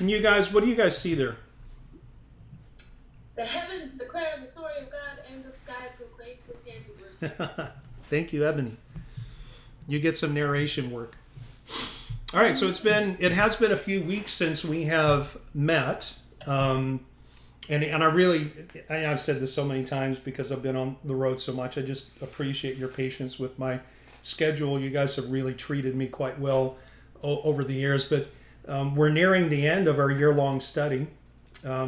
Can you guys, what do you guys see there? The heavens declare the story of God, and the sky proclaims his handiwork. Thank you, Ebony. You get some narration work. All right, so it has been a few weeks since we have met. And I've said this so many times because I've been on the road so much. I just appreciate your patience with my schedule. You guys have really treated me quite well over the years. But we're nearing the end of our year-long study.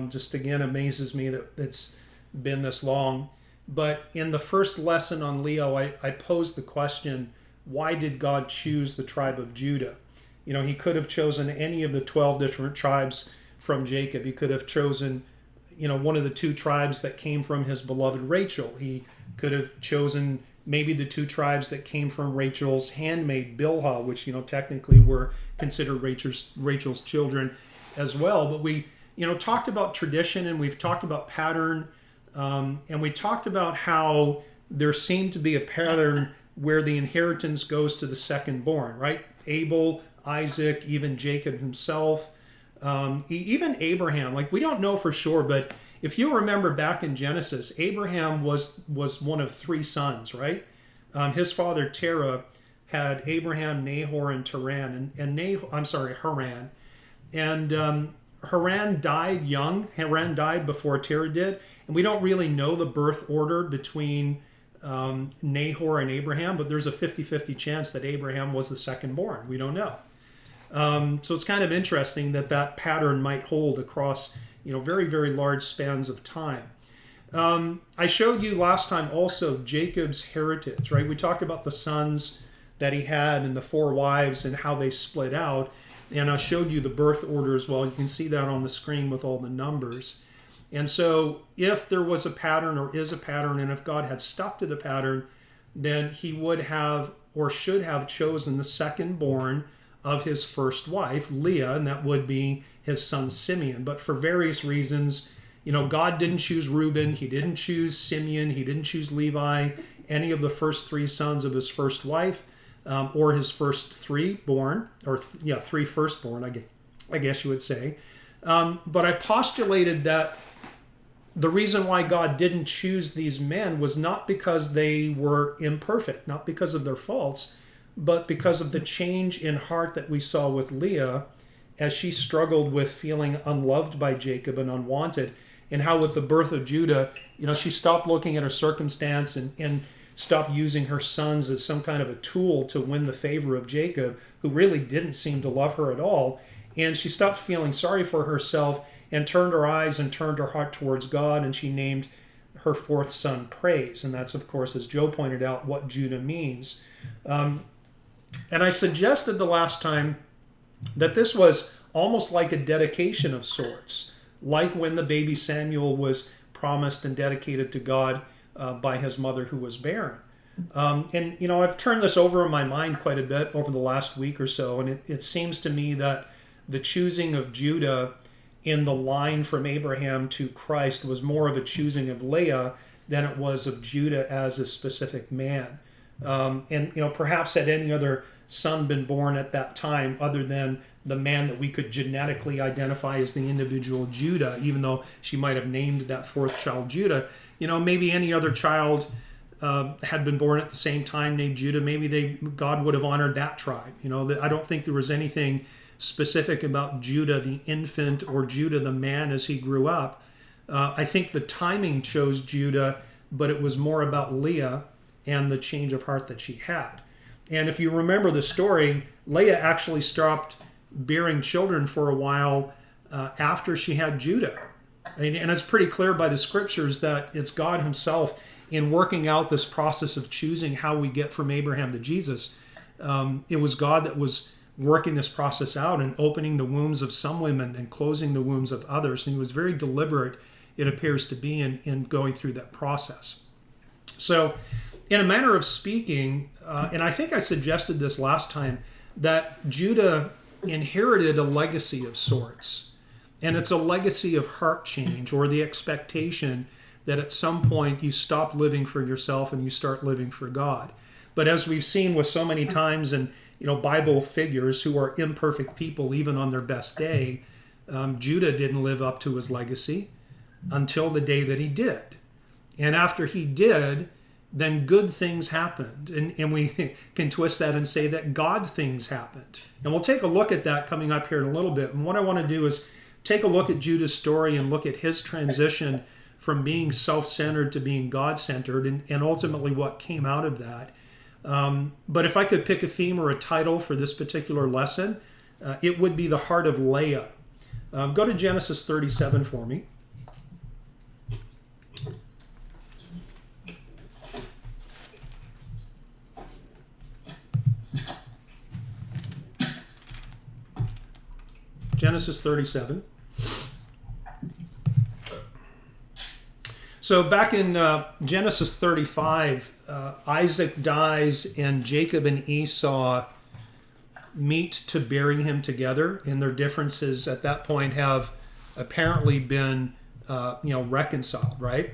Just again, amazes me that it's been this long. But in the first lesson on Leo, I posed the question, why did God choose the tribe of Judah? You know, he could have chosen any of the 12 different tribes from Jacob. He could have chosen, you know, one of the two tribes that came from his beloved Rachel. He could have chosen maybe the two tribes that came from Rachel's handmaid Bilhah, which, you know, technically were considered Rachel's children as well. But we, you know, talked about tradition, and we've talked about pattern, and we talked about how there seemed to be a pattern where the inheritance goes to the second born, right? Abel, Isaac, even Jacob himself, even Abraham. Like, we don't know for sure, but if you remember back in Genesis, Abraham was one of three sons, right? His father Terah had Abraham, Nahor, and Haran. And Haran died young. Haran died before Terah did, and we don't really know the birth order between Nahor and Abraham, but there's a 50-50 chance that Abraham was the second born. We don't know. So it's kind of interesting that pattern might hold across, you know, very, very large spans of time. I showed you last time also Jacob's heritage, right? We talked about the sons that he had and the four wives and how they split out. And I showed you the birth order as well. You can see that on the screen with all the numbers. And so if there was a pattern or is a pattern, and if God had stuck to the pattern, then he would have or should have chosen the second born of his first wife, Leah, and that would be his son Simeon. But for various reasons, you know, God didn't choose Reuben, he didn't choose Simeon, he didn't choose Levi, any of the first three sons of his first wife, or his first three born, three firstborn, I guess you would say. But I postulated that the reason why God didn't choose these men was not because they were imperfect, not because of their faults, but because of the change in heart that we saw with Leah as she struggled with feeling unloved by Jacob and unwanted, and how with the birth of Judah, you know, she stopped looking at her circumstance and stopped using her sons as some kind of a tool to win the favor of Jacob, who really didn't seem to love her at all. And she stopped feeling sorry for herself and turned her eyes and turned her heart towards God, and she named her fourth son Praise. And that's, of course, as Joe pointed out, what Judah means. And I suggested the last time that this was almost like a dedication of sorts, like when the baby Samuel was promised and dedicated to God by his mother who was barren. And, you know, I've turned this over in my mind quite a bit over the last week or so, and it seems to me that the choosing of Judah in the line from Abraham to Christ was more of a choosing of Leah than it was of Judah as a specific man. And, you know, perhaps had any other son been born at that time other than the man that we could genetically identify as the individual Judah, even though she might have named that fourth child Judah, you know, maybe any other child had been born at the same time named Judah, maybe God would have honored that tribe. You know, I don't think there was anything specific about Judah the infant or Judah the man as he grew up. I think the timing chose Judah, but it was more about Leah and the change of heart that she had. And if you remember the story, Leah actually stopped bearing children for a while after she had Judah. And it's pretty clear by the scriptures that it's God himself in working out this process of choosing how we get from Abraham to Jesus. It was God that was working this process out and opening the wombs of some women and closing the wombs of others. And he was very deliberate, it appears to be, in going through that process. So, in a manner of speaking, and I think I suggested this last time, that Judah inherited a legacy of sorts. And it's a legacy of heart change, or the expectation that at some point you stop living for yourself and you start living for God. But as we've seen with so many times in, you know, Bible figures who are imperfect people even on their best day, Judah didn't live up to his legacy until the day that he did. And after he did, then good things happened. And we can twist that and say that God things happened. And we'll take a look at that coming up here in a little bit. And what I want to do is take a look at Judah's story and look at his transition from being self-centered to being God-centered, and ultimately what came out of that. But if I could pick a theme or a title for this particular lesson, it would be the heart of Leah. Go to Genesis 37 for me. Genesis 37. So back in Genesis 35, Isaac dies and Jacob and Esau meet to bury him together, and their differences at that point have apparently been reconciled, right?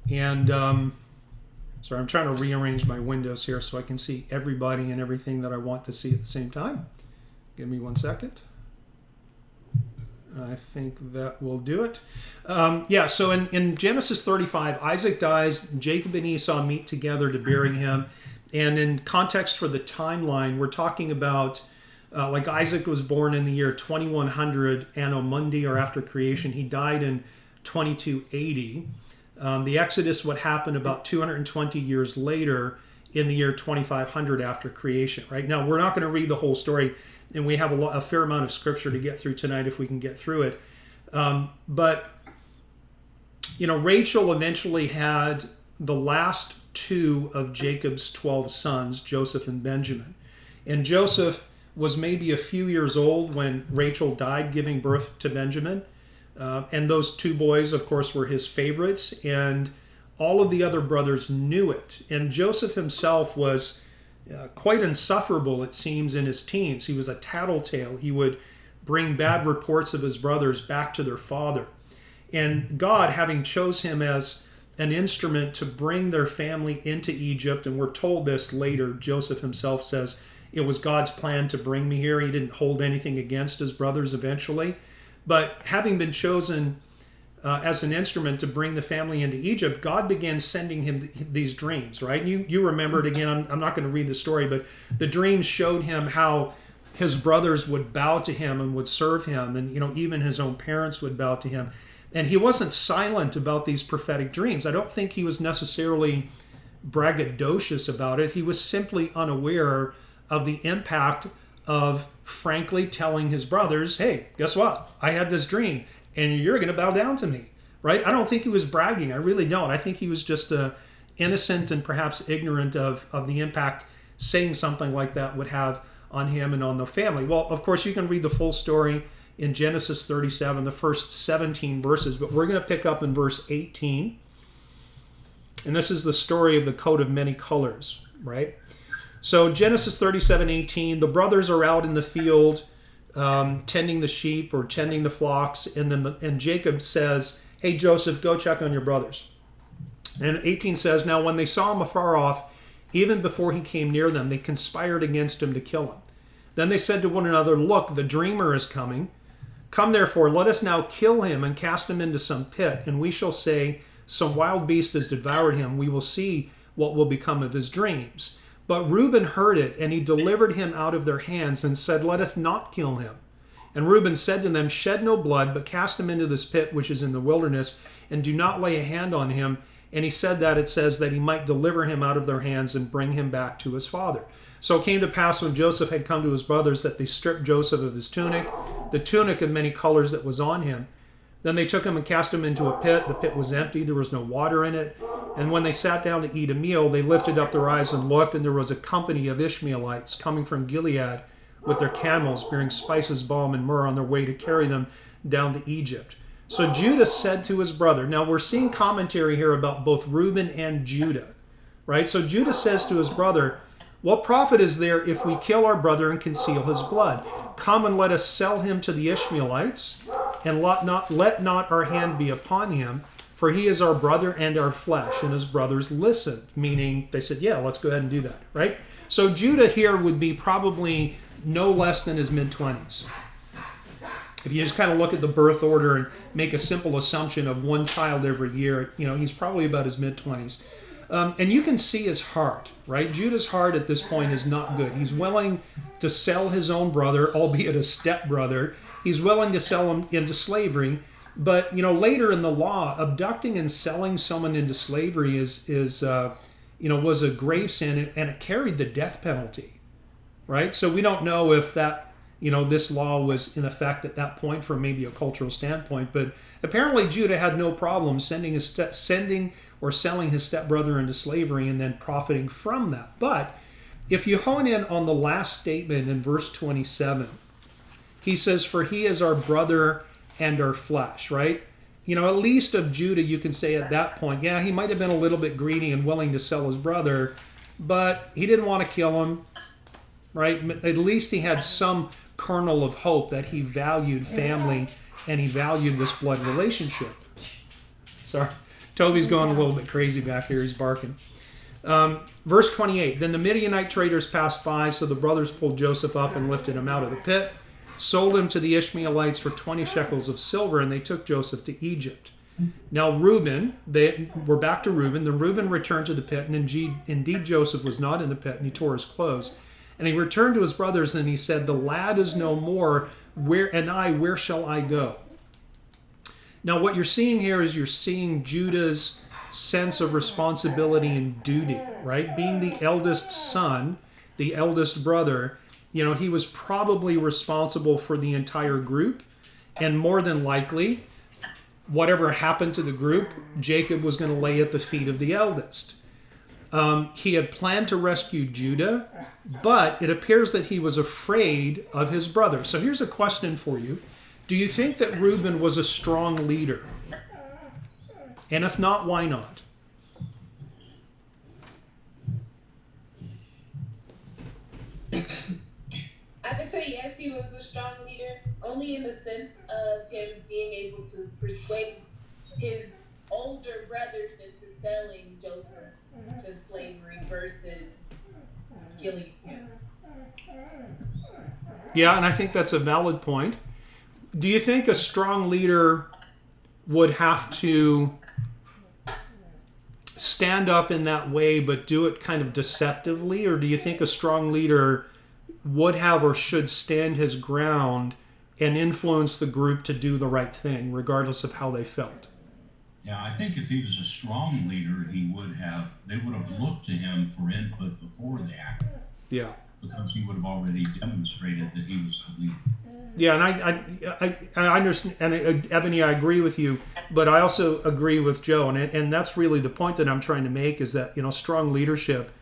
And sorry, I'm trying to rearrange my windows here so I can see everybody and everything that I want to see at the same time. Give me 1 second. I think that will do it. So in Genesis 35, Isaac dies, Jacob and Esau meet together to bury him. And in context for the timeline, we're talking about, like Isaac was born in the year 2100 Anno Mundi, or after creation. He died in 2280. The Exodus would happen about 220 years later in the year 2500 after creation, right? Now, we're not going to read the whole story, and we have a fair amount of scripture to get through tonight if we can get through it. But Rachel eventually had the last two of Jacob's 12 sons, Joseph and Benjamin. And Joseph was maybe a few years old when Rachel died, giving birth to Benjamin. And those two boys, of course, were his favorites. And all of the other brothers knew it. And Joseph himself was quite insufferable, it seems, in his teens. He was a tattletale. He would bring bad reports of his brothers back to their father. And God, having chose him as an instrument to bring their family into Egypt, and we're told this later, Joseph himself says, it was God's plan to bring me here. He didn't hold anything against his brothers eventually. But having been chosen as an instrument to bring the family into Egypt, God began sending him these dreams, right? You remember it again. I'm not going to read the story, but the dreams showed him how his brothers would bow to him and would serve him, and even his own parents would bow to him. And he wasn't silent about these prophetic dreams. I don't think he was necessarily braggadocious about it. He was simply unaware of the impact of frankly telling his brothers, hey, guess what? I had this dream, and you're going to bow down to me, right? I don't think he was bragging. I really don't. I think he was just innocent and perhaps ignorant of the impact saying something like that would have on him and on the family. Well, of course, you can read the full story in Genesis 37, the first 17 verses, but we're going to pick up in verse 18. And this is the story of the coat of many colors, right? So Genesis 37:18, the brothers are out in the field tending the sheep or tending the flocks, and Jacob says, hey, Joseph, go check on your brothers. And 18 says, now when they saw him afar off, even before he came near them, they conspired against him to kill him. Then they said to one another, look, the dreamer is coming. Come therefore, let us now kill him and cast him into some pit, and we shall say, some wild beast has devoured him. We will see what will become of his dreams. But Reuben heard it, and he delivered him out of their hands and said, let us not kill him. And Reuben said to them, shed no blood, but cast him into this pit which is in the wilderness, and do not lay a hand on him. And he said that, it says, that he might deliver him out of their hands and bring him back to his father. So it came to pass when Joseph had come to his brothers that they stripped Joseph of his tunic, the tunic of many colors that was on him. Then they took him and cast him into a pit. The pit was empty. There was no water in it. And when they sat down to eat a meal, they lifted up their eyes and looked, and there was a company of Ishmaelites coming from Gilead with their camels, bearing spices, balm, and myrrh on their way to carry them down to Egypt. So Judah said to his brother, now we're seeing commentary here about both Reuben and Judah, right? So Judah says to his brother, what profit is there if we kill our brother and conceal his blood? Come and let us sell him to the Ishmaelites, and let not our hand be upon him, for he is our brother and our flesh. And his brothers listened, meaning they said, yeah, let's go ahead and do that, right? So Judah here would be probably no less than his mid-20s. if you just kind of look at the birth order and make a simple assumption of one child every year, he's probably about his mid-20s. And you can see his heart, right? Judah's heart at this point is not good. He's willing to sell his own brother, albeit a stepbrother. He's willing to sell him into slavery. But, later in the law, abducting and selling someone into slavery was a grave sin, and it carried the death penalty, right? So we don't know if that, this law was in effect at that point from maybe a cultural standpoint. But apparently Judah had no problem sending or selling his stepbrother into slavery and then profiting from that. But if you hone in on the last statement in verse 27, he says, "For he is our brother and our flesh," right? At least of Judah, you can say at that point, yeah, he might have been a little bit greedy and willing to sell his brother, but he didn't want to kill him, right? At least he had some kernel of hope that he valued family and he valued this blood relationship. Sorry, Toby's going a little bit crazy back here. He's barking. Verse 28, "Then the Midianite traders passed by, so the brothers pulled Joseph up and lifted him out of the pit, sold him to the Ishmaelites for 20 shekels of silver, and they took Joseph to Egypt." Now Reuben, we're back to Reuben. Then Reuben returned to the pit, and indeed Joseph was not in the pit, and he tore his clothes. And he returned to his brothers, and he said, "The lad is no more, where shall I go?" Now what you're seeing here is you're seeing Judah's sense of responsibility and duty, right? Being the eldest son, the eldest brother, he was probably responsible for the entire group, and more than likely, whatever happened to the group, Jacob was going to lay at the feet of the eldest. He had planned to rescue Judah, but it appears that he was afraid of his brother. So here's a question for you. Do you think that Reuben was a strong leader? And if not, why not? I would say yes, he was a strong leader, only in the sense of him being able to persuade his older brothers into selling Joseph to slavery versus killing him. Yeah, and I think that's a valid point. Do you think a strong leader would have to stand up in that way but do it kind of deceptively? Or do you think a strong leader would have or should stand his ground and influence the group to do the right thing, regardless of how they felt? Yeah, I think if he was a strong leader, they would have looked to him for input before that. Yeah. Because he would have already demonstrated that he was the leader. Yeah, and I understand, and Ebony, I agree with you, but I also agree with Joe, and that's really the point that I'm trying to make, is that, strong leadership,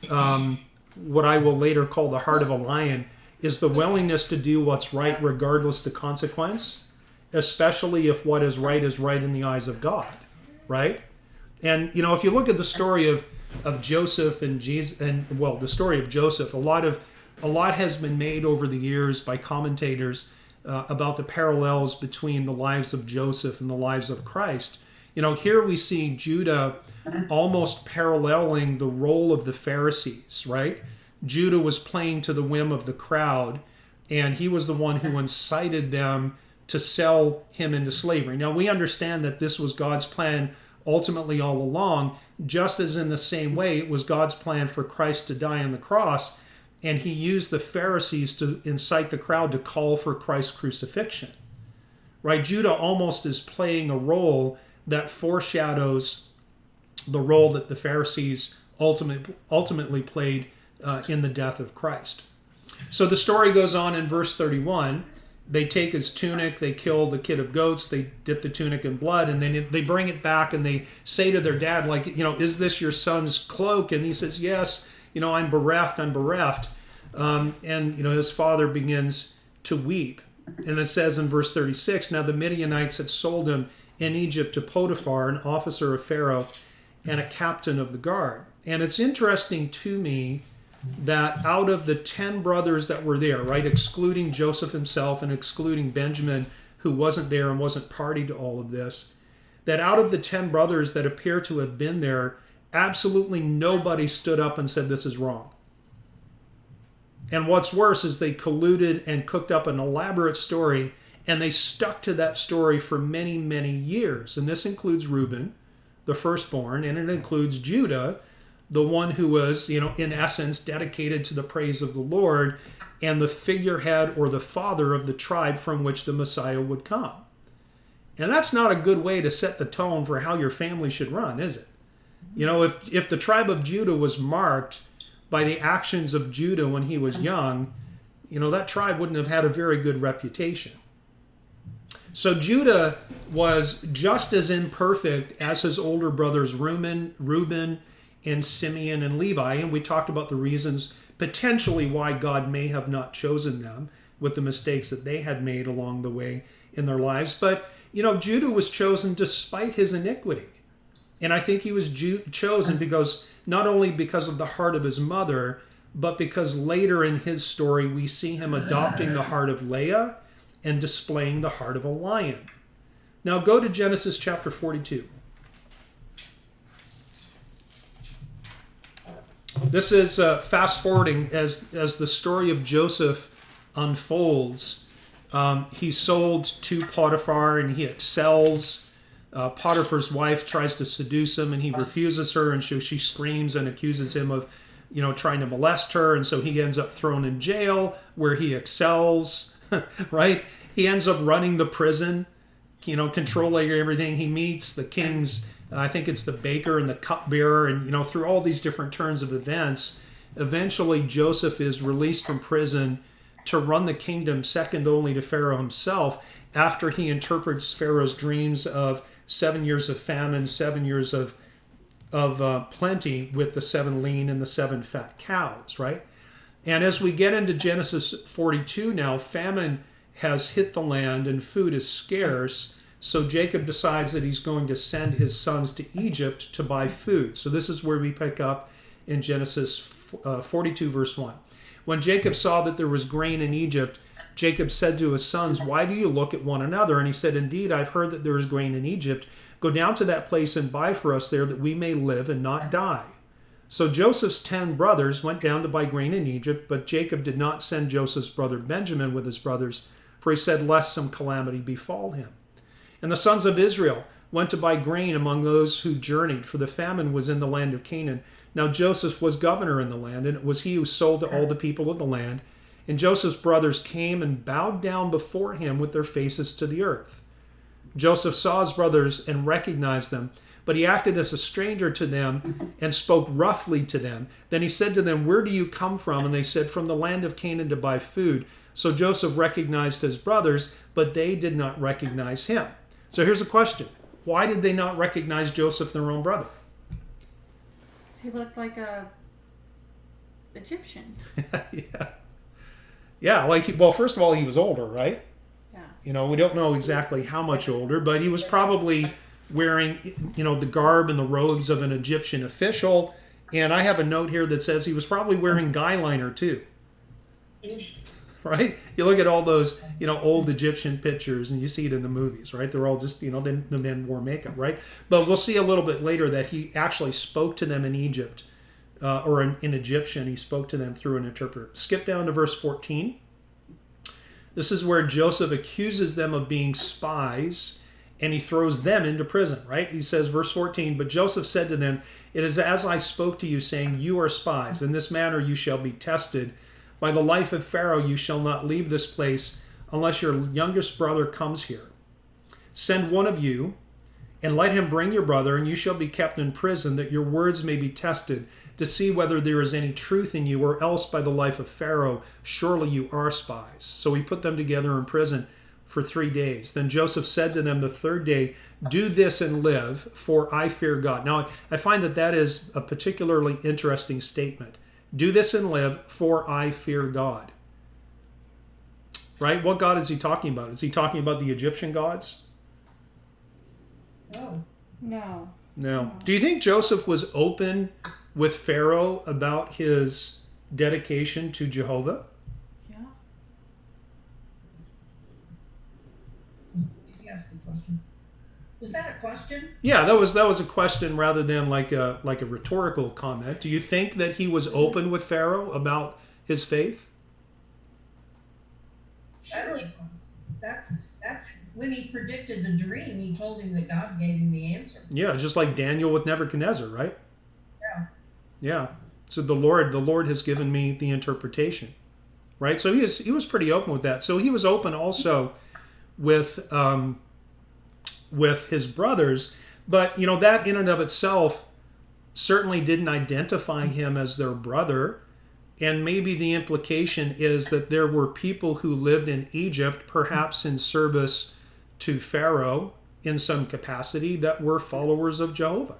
what I will later call the heart of a lion, is the willingness to do what's right regardless the consequence, especially if what is right in the eyes of God, right? And, if you look at the story of Joseph and Jesus, the story of Joseph, a lot has been made over the years by commentators about the parallels between the lives of Joseph and the lives of Christ. Here we see Judah almost paralleling the role of the Pharisees, right? Judah was playing to the whim of the crowd, and he was the one who incited them to sell him into slavery. Now, we understand that this was God's plan ultimately all along, just as in the same way it was God's plan for Christ to die on the cross, and he used the Pharisees to incite the crowd to call for Christ's crucifixion. Right? Judah almost is playing a role that foreshadows the role that the Pharisees ultimately played in the death of Christ. So the story goes on in verse 31. They take his tunic, they kill the kid of goats, they dip the tunic in blood, and then they bring it back and they say to their dad, like, is this your son's cloak? And he says, yes, I'm bereft. And his father begins to weep. And it says in verse 36, now the Midianites had sold him in Egypt to Potiphar, an officer of Pharaoh and a captain of the guard. And it's interesting to me that out of the 10 brothers that were there, right, excluding Joseph himself and excluding Benjamin, who wasn't there and wasn't party to all of this, that out of the 10 brothers that appear to have been there, absolutely nobody stood up and said this is wrong. And what's worse is they colluded and cooked up an elaborate story And they stuck to that story for many, many years. And this includes Reuben, the firstborn, and it includes Judah, the one who was, in essence, dedicated to the praise of the Lord and the figurehead or the father of the tribe from which the Messiah would come. And that's not a good way to set the tone for how your family should run, is it? If the tribe of Judah was marked by the actions of Judah when he was young, that tribe wouldn't have had a very good reputation. So Judah was just as imperfect as his older brothers Reuben, and Simeon and Levi. And we talked about the reasons potentially why God may have not chosen them with the mistakes that they had made along the way in their lives. But, Judah was chosen despite his iniquity. And I think he was chosen not only because of the heart of his mother, but because later in his story we see him adopting the heart of Leah and displaying the heart of a lion. Now go to Genesis chapter 42. This is fast forwarding as the story of Joseph unfolds. He's sold to Potiphar and he excels. Potiphar's wife tries to seduce him and he refuses her, and so she screams and accuses him of trying to molest her, and so he ends up thrown in jail where he excels. Right? He ends up running the prison, controlling everything. He meets the king's, I think it's the baker and the cupbearer, and through all these different turns of events, eventually Joseph is released from prison to run the kingdom second only to Pharaoh himself, after he interprets Pharaoh's dreams of 7 years of famine, 7 years of plenty, with the 7 lean and the 7 fat cows, right? And as we get into Genesis 42 now, famine has hit the land and food is scarce. So Jacob decides that he's going to send his sons to Egypt to buy food. So this is where we pick up in Genesis 42 verse 1. When Jacob saw that there was grain in Egypt, Jacob said to his sons, "Why do you look at one another?" And he said, "Indeed, I've heard that there is grain in Egypt. Go down to that place and buy for us there, that we may live and not die." So Joseph's 10 brothers went down to buy grain in Egypt, but Jacob did not send Joseph's brother Benjamin with his brothers, for he said, lest some calamity befall him. And the sons of Israel went to buy grain among those who journeyed, for the famine was in the land of Canaan. Now Joseph was governor in the land, and it was he who sold to all the people of the land. And Joseph's brothers came and bowed down before him with their faces to the earth. Joseph saw his brothers and recognized them, but he acted as a stranger to them and spoke roughly to them. Then he said to them, "Where do you come from?" And they said, "From the land of Canaan to buy food." So Joseph recognized his brothers, but they did not recognize him. So here's a question. Why did they not recognize Joseph, their own brother? He looked like a Egyptian. Yeah, well, first of all, he was older, right? Yeah. We don't know exactly how much older, but he was probably wearing, the garb and the robes of an Egyptian official. And I have a note here that says he was probably wearing guy liner too. Right? You look at all those, old Egyptian pictures and you see it in the movies, right? They're all just, the men wore makeup, right? But we'll see a little bit later that he actually spoke to them in Egypt, or in Egyptian. He spoke to them through an interpreter. Skip down to verse 14. This is where Joseph accuses them of being spies, and he throws them into prison, right? He says, verse 14, "But Joseph said to them, it is as I spoke to you, saying, you are spies. In this manner you shall be tested. By the life of Pharaoh you shall not leave this place unless your youngest brother comes here. Send one of you, and let him bring your brother, and you shall be kept in prison, that your words may be tested, to see whether there is any truth in you, or else by the life of Pharaoh, surely you are spies." So he put them together in prison for 3 days. Then Joseph said to them the third day, "Do this and live, for I fear God." Now, I find that is a particularly interesting statement. Do this and live, for I fear God. Right? What God is he talking about? Is he talking about the Egyptian gods? No. No. Do you think Joseph was open with Pharaoh about his dedication to Jehovah? Yeah. You asked a question. Was that a question? Yeah, that was a question rather than like a rhetorical comment. Do you think that he was open with Pharaoh about his faith? Surely. That's when he predicted the dream. He told him that God gave him the answer. Yeah, just like Daniel with Nebuchadnezzar, right? Yeah. Yeah. So the Lord has given me the interpretation, right? So he was pretty open with that. So he was open also with his brothers, but that in and of itself certainly didn't identify him as their brother. And maybe the implication is that there were people who lived in Egypt, perhaps in service to Pharaoh in some capacity, that were followers of Jehovah.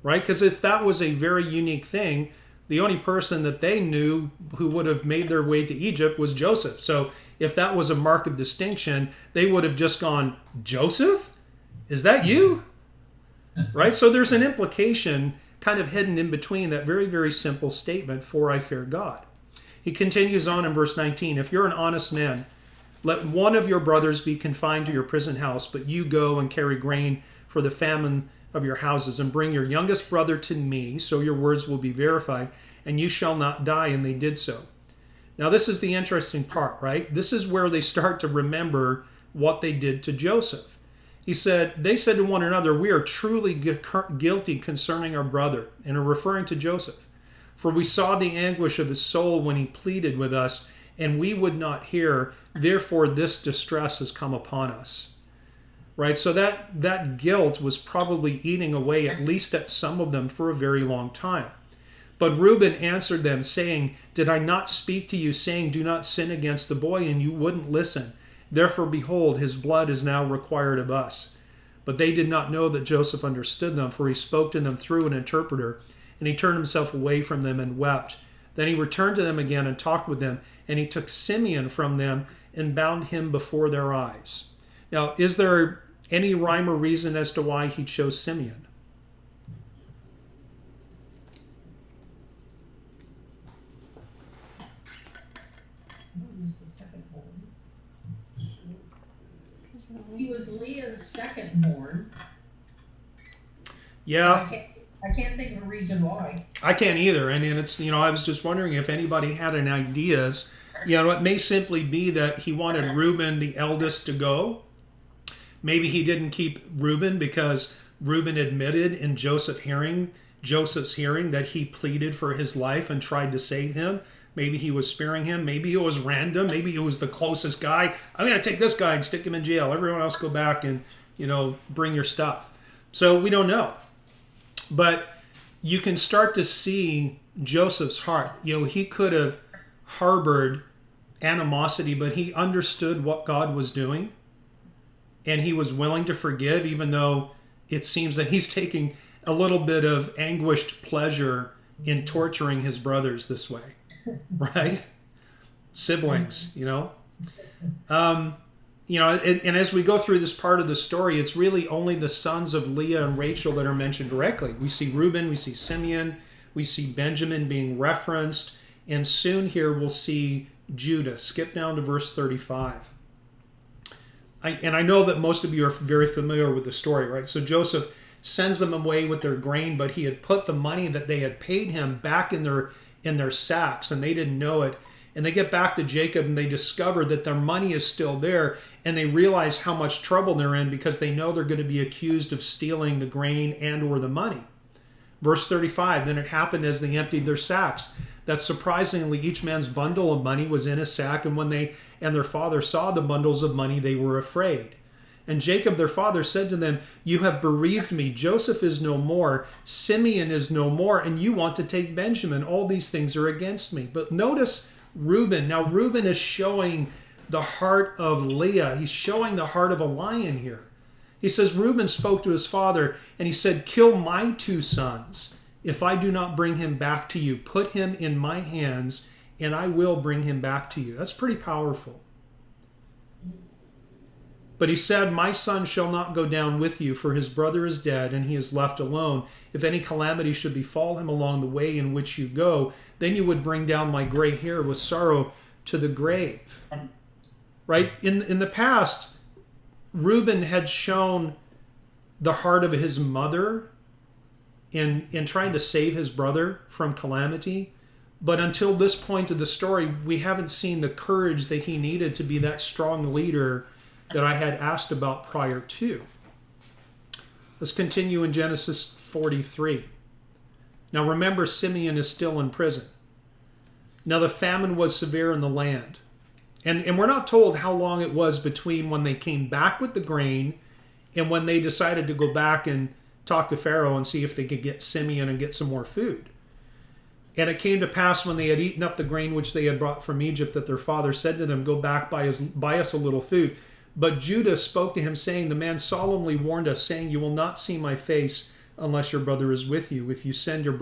Right? Because if that was a very unique thing, the only person that they knew who would have made their way to Egypt was Joseph. So if that was a mark of distinction, they would have just gone, Joseph? Is that you? Right? So there's an implication kind of hidden in between that very, very simple statement, for I fear God. He continues on in verse 19, if you're an honest man, let one of your brothers be confined to your prison house, but you go and carry grain for the famine of your houses, and bring your youngest brother to me, so your words will be verified, and you shall not die. And they did so. Now this is the interesting part, right? This is where they start to remember what they did to Joseph. They said to one another, we are truly guilty concerning our brother, and are referring to Joseph. For we saw the anguish of his soul when he pleaded with us, and we would not hear. Therefore this distress has come upon us. Right? So that guilt was probably eating away at least at some of them for a very long time. But Reuben answered them, saying, did I not speak to you, saying, do not sin against the boy, and you wouldn't listen? Therefore, behold, his blood is now required of us. But they did not know that Joseph understood them, for he spoke to them through an interpreter, and he turned himself away from them and wept. Then he returned to them again and talked with them, and he took Simeon from them and bound him before their eyes. Now, is there any rhyme or reason as to why he chose Simeon? Who was the second born? He was Leah's second born. Yeah. I can't think of a reason why. I can't either. And it's, I was just wondering if anybody had any ideas. It may simply be that he wanted Reuben, the eldest, to go. Maybe he didn't keep Reuben because Reuben admitted in Joseph's hearing that he pleaded for his life and tried to save him. Maybe he was sparing him. Maybe it was random. Maybe it was the closest guy. I'm going to take this guy and stick him in jail. Everyone else go back and, bring your stuff. So we don't know. But you can start to see Joseph's heart. He could have harbored animosity, but he understood what God was doing. And he was willing to forgive, even though it seems that he's taking a little bit of anguished pleasure in torturing his brothers this way. Right? Siblings, and as we go through this part of the story, it's really only the sons of Leah and Rachel that are mentioned directly. We see Reuben, we see Simeon, we see Benjamin being referenced, and soon here we'll see Judah. Skip down to verse 35. I know that most of you are very familiar with the story, right? So Joseph sends them away with their grain, but he had put the money that they had paid him back in their sacks, and they didn't know it. And they get back to Jacob, and they discover that their money is still there, and they realize how much trouble they're in because they know they're going to be accused of stealing the grain and or the money. Verse 35, then it happened as they emptied their sacks, that surprisingly each man's bundle of money was in a sack, and when they and their father saw the bundles of money, they were afraid. And Jacob their father said to them, you have bereaved me. Joseph is no more, Simeon is no more, and you want to take Benjamin. All these things are against me. But notice Reuben. Now Reuben is showing the heart of Leah. He's showing the heart of a lion here. He says, Reuben spoke to his father, and he said, kill my two sons if I do not bring him back to you. Put him in my hands, and I will bring him back to you. That's pretty powerful. But he said, my son shall not go down with you, for his brother is dead, and he is left alone. If any calamity should befall him along the way in which you go, then you would bring down my gray hair with sorrow to the grave. Right? In the past, Reuben had shown the heart of his mother in trying to save his brother from calamity. But until this point of the story, we haven't seen the courage that he needed to be that strong leader that I had asked about prior to. Let's continue in Genesis 43. Now remember, Simeon is still in prison. Now the famine was severe in the land. And we're not told how long it was between when they came back with the grain and when they decided to go back and talk to Pharaoh and see if they could get Simeon and get some more food. And it came to pass when they had eaten up the grain which they had brought from Egypt that their father said to them, "Go back, buy us a little food." But Judah spoke to him, saying, "The man solemnly warned us, saying, 'You will not see my face unless your brother is with you. If you send our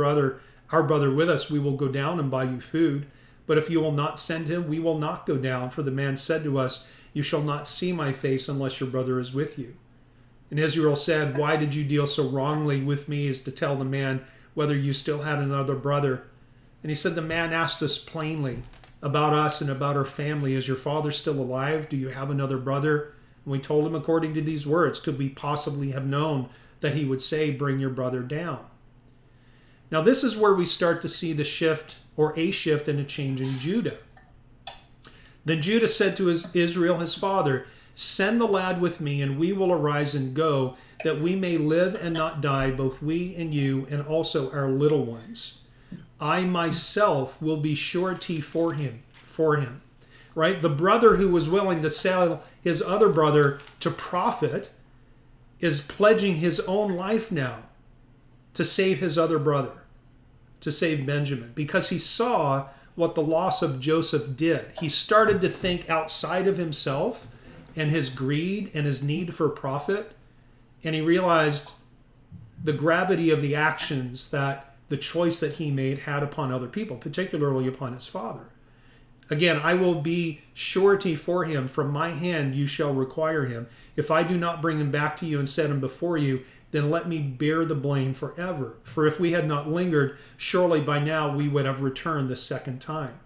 brother with us, we will go down and buy you food. But if you will not send him, we will not go down. For the man said to us, you shall not see my face unless your brother is with you.' And Israel said, 'Why did you deal so wrongly with me as to tell the man whether you still had another brother?' And he said, 'The man asked us plainly about us and about our family. Is your father still alive? Do you have another brother?' And we told him according to these words. Could we possibly have known that he would say, 'Bring your brother down'?" Now this is where we start to see the shift, or a shift and a change in Judah. Then Judah said to Israel his father, "Send the lad with me, and we will arise and go, that we may live and not die, both we and you, and also our little ones. I myself will be surety for him. Right? The brother who was willing to sell his other brother to profit is pledging his own life now to save his other brother, to save Benjamin, because he saw what the loss of Joseph did. He started to think outside of himself and his greed and his need for profit, and he realized the gravity of the actions that the choice that he made had upon other people, particularly upon his father. Again, I will be surety for him. From my hand you shall require him. If I do not bring him back to you and set him before you, then let me bear the blame forever. For if we had not lingered, surely by now we would have returned the second time."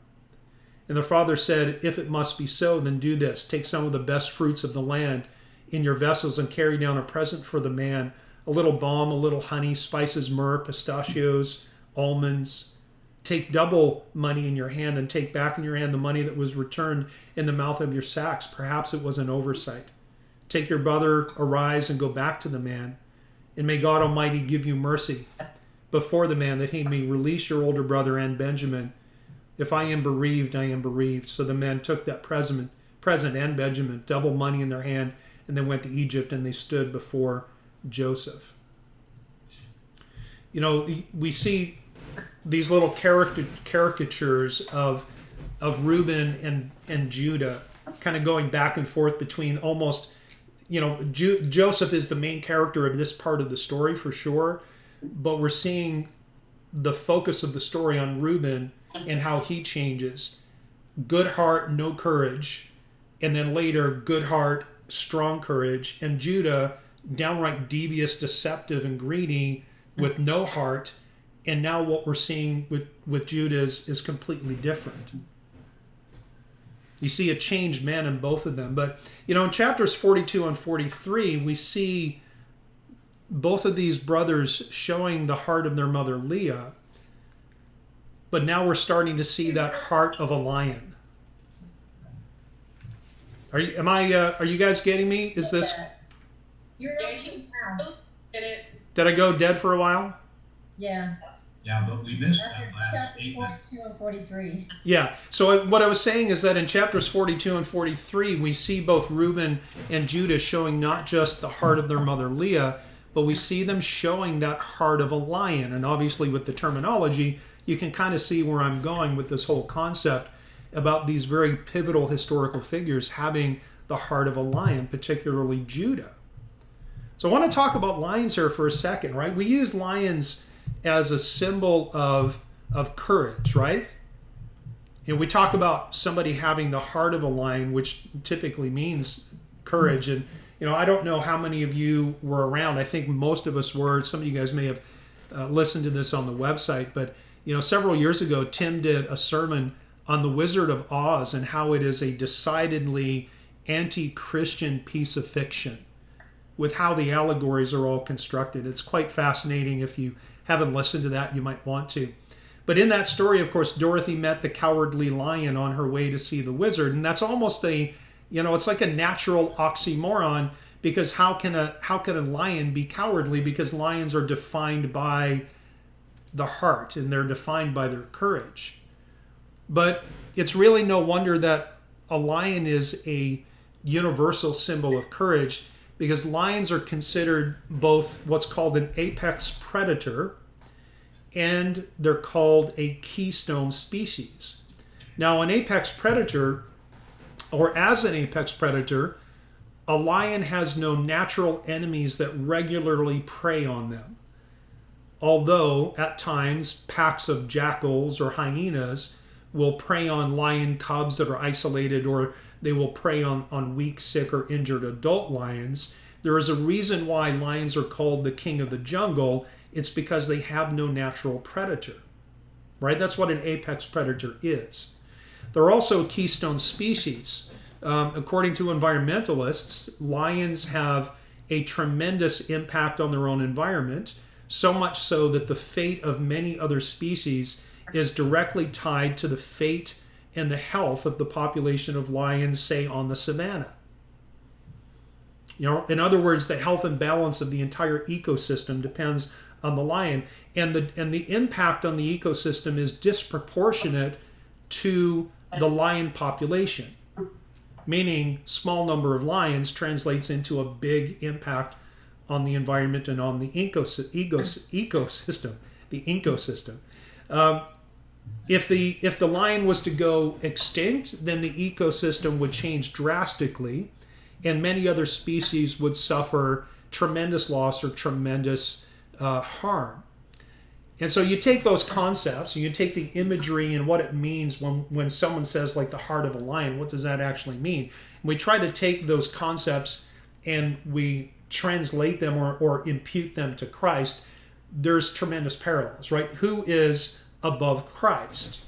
And the father said, "If it must be so, then do this. Take some of the best fruits of the land in your vessels and carry down a present for the man, a little balm, a little honey, spices, myrrh, pistachios, almonds. Take double money in your hand and take back in your hand the money that was returned in the mouth of your sacks. Perhaps it was an oversight. Take your brother, arise, and go back to the man. And may God Almighty give you mercy before the man, that he may release your older brother and Benjamin. If I am bereaved, I am bereaved." So the men took that present and Benjamin, double money in their hand, and they went to Egypt, and they stood before Joseph. You know, we see these little caricatures of Reuben and Judah kind of going back and forth between almost, Joseph is the main character of this part of the story for sure, but we're seeing the focus of the story on Reuben and how he changes. Good heart, no courage, and then later, good heart, strong courage, and Judah, downright devious, deceptive, and greedy with no heart. And now what we're seeing with Judah is completely different. You see a changed man in both of them. But, in chapters 42 and 43, we see both of these brothers showing the heart of their mother Leah. But now we're starting to see that heart of a lion. Are you guys getting me? Is this... You're not Did I go dead for a while? Yeah. Yeah, but we missed that last 8 minutes. 42 and 43. Yeah. So what I was saying is that in chapters 42 and 43, we see both Reuben and Judah showing not just the heart of their mother Leah, but we see them showing that heart of a lion. And obviously with the terminology, you can kind of see where I'm going with this whole concept about these very pivotal historical figures having the heart of a lion, particularly Judah. So I want to talk about lions here for a second, right? We use lions as a symbol of courage, right? And we talk about somebody having the heart of a lion, which typically means courage. And, I don't know how many of you were around. I think most of us were. Some of you guys may have listened to this on the website. But, several years ago, Tim did a sermon on The Wizard of Oz and how it is a decidedly anti-Christian piece of fiction with how the allegories are all constructed. It's quite fascinating. If you haven't listened to that, you might want to. But in that story, of course, Dorothy met the cowardly lion on her way to see the wizard, and that's almost it's like a natural oxymoron, because how can a lion be cowardly? Because lions are defined by the heart, and they're defined by their courage. But it's really no wonder that a lion is a universal symbol of courage, because lions are considered both what's called an apex predator, and they're called a keystone species. Now, an apex predator, or as an apex predator, a lion has no natural enemies that regularly prey on them. Although, at times, packs of jackals or hyenas will prey on lion cubs that are isolated, or they will prey on weak, sick, or injured adult lions. There is a reason why lions are called the king of the jungle. It's because they have no natural predator, right? That's what an apex predator is. They're also a keystone species. According to environmentalists, lions have a tremendous impact on their own environment, so much so that the fate of many other species is directly tied to the fate and the health of the population of lions, say, on the savannah. In other words, the health and balance of the entire ecosystem depends on the lion, and the impact on the ecosystem is disproportionate to the lion population. Meaning, small number of lions translates into a big impact on the environment and on the ecosystem. The ecosystem. If the lion was to go extinct, then the ecosystem would change drastically, and many other species would suffer tremendous loss or tremendous harm. And so you take those concepts and you take the imagery and what it means when someone says, like, the heart of a lion, what does that actually mean? And we try to take those concepts and we translate them or impute them to Christ. There's tremendous parallels, right? Who is above Christ?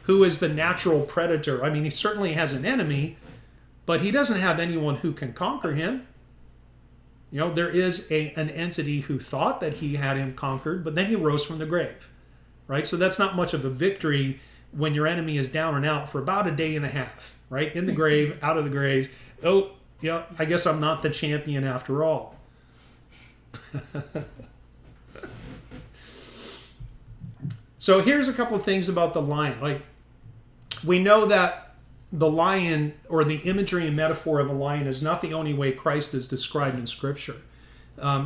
Who is the natural predator? I mean, he certainly has an enemy, but he doesn't have anyone who can conquer him. There is an entity who thought that he had him conquered, but then he rose from the grave, right? So that's not much of a victory when your enemy is down and out for about a day and a half, right? In the grave, out of the grave. Oh, yeah, I guess I'm not the champion after all. So here's a couple of things about the lion. Like, we know that the lion, or the imagery and metaphor of a lion, is not the only way Christ is described in Scripture.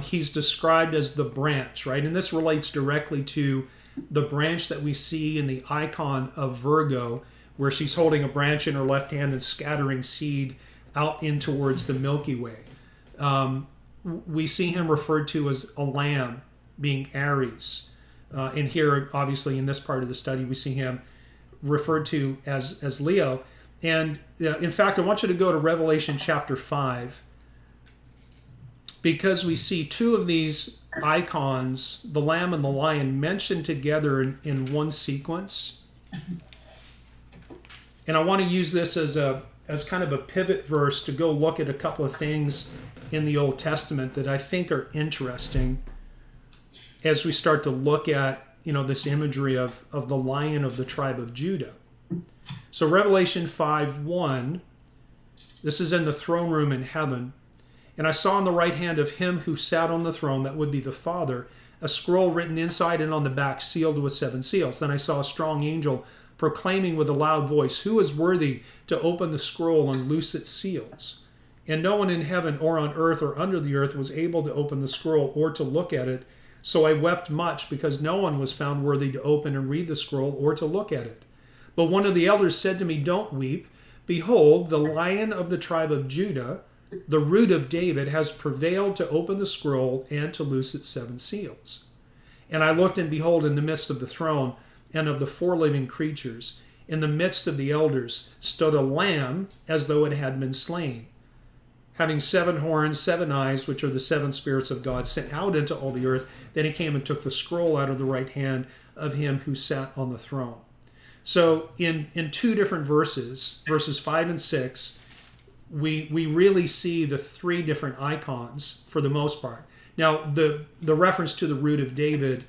He's described as the branch, right? And this relates directly to the branch that we see in the icon of Virgo, where she's holding a branch in her left hand and scattering seed out in towards the Milky Way. We see him referred to as a lamb, being Aries. And here, obviously, in this part of the study, we see him referred to as Leo. And in fact, I want you to go to Revelation chapter 5, because we see two of these icons, the lamb and the lion, mentioned together in one sequence. And I want to use this as kind of a pivot verse to go look at a couple of things in the Old Testament that I think are interesting as we start to look at this imagery of the lion of the tribe of Judah. So Revelation 5:1, this is in the throne room in heaven. And I saw on the right hand of him who sat on the throne, that would be the Father, a scroll written inside and on the back, sealed with 7 seals. Then I saw a strong angel proclaiming with a loud voice, "Who is worthy to open the scroll and loose its seals?" And no one in heaven or on earth or under the earth was able to open the scroll or to look at it. So I wept much, because no one was found worthy to open and read the scroll or to look at it. But one of the elders said to me, "Don't weep. Behold, the Lion of the tribe of Judah, the Root of David, has prevailed to open the scroll and to loose its 7 seals." And I looked, and behold, in the midst of the throne and of the 4 living creatures, in the midst of the elders, stood a lamb as though it had been slain, having 7 horns, 7 eyes, which are the 7 spirits of God, sent out into all the earth. Then he came and took the scroll out of the right hand of him who sat on the throne. So in 2 different verses 5 and 6, we really see the 3 different icons for the most part. Now, the reference to the Root of David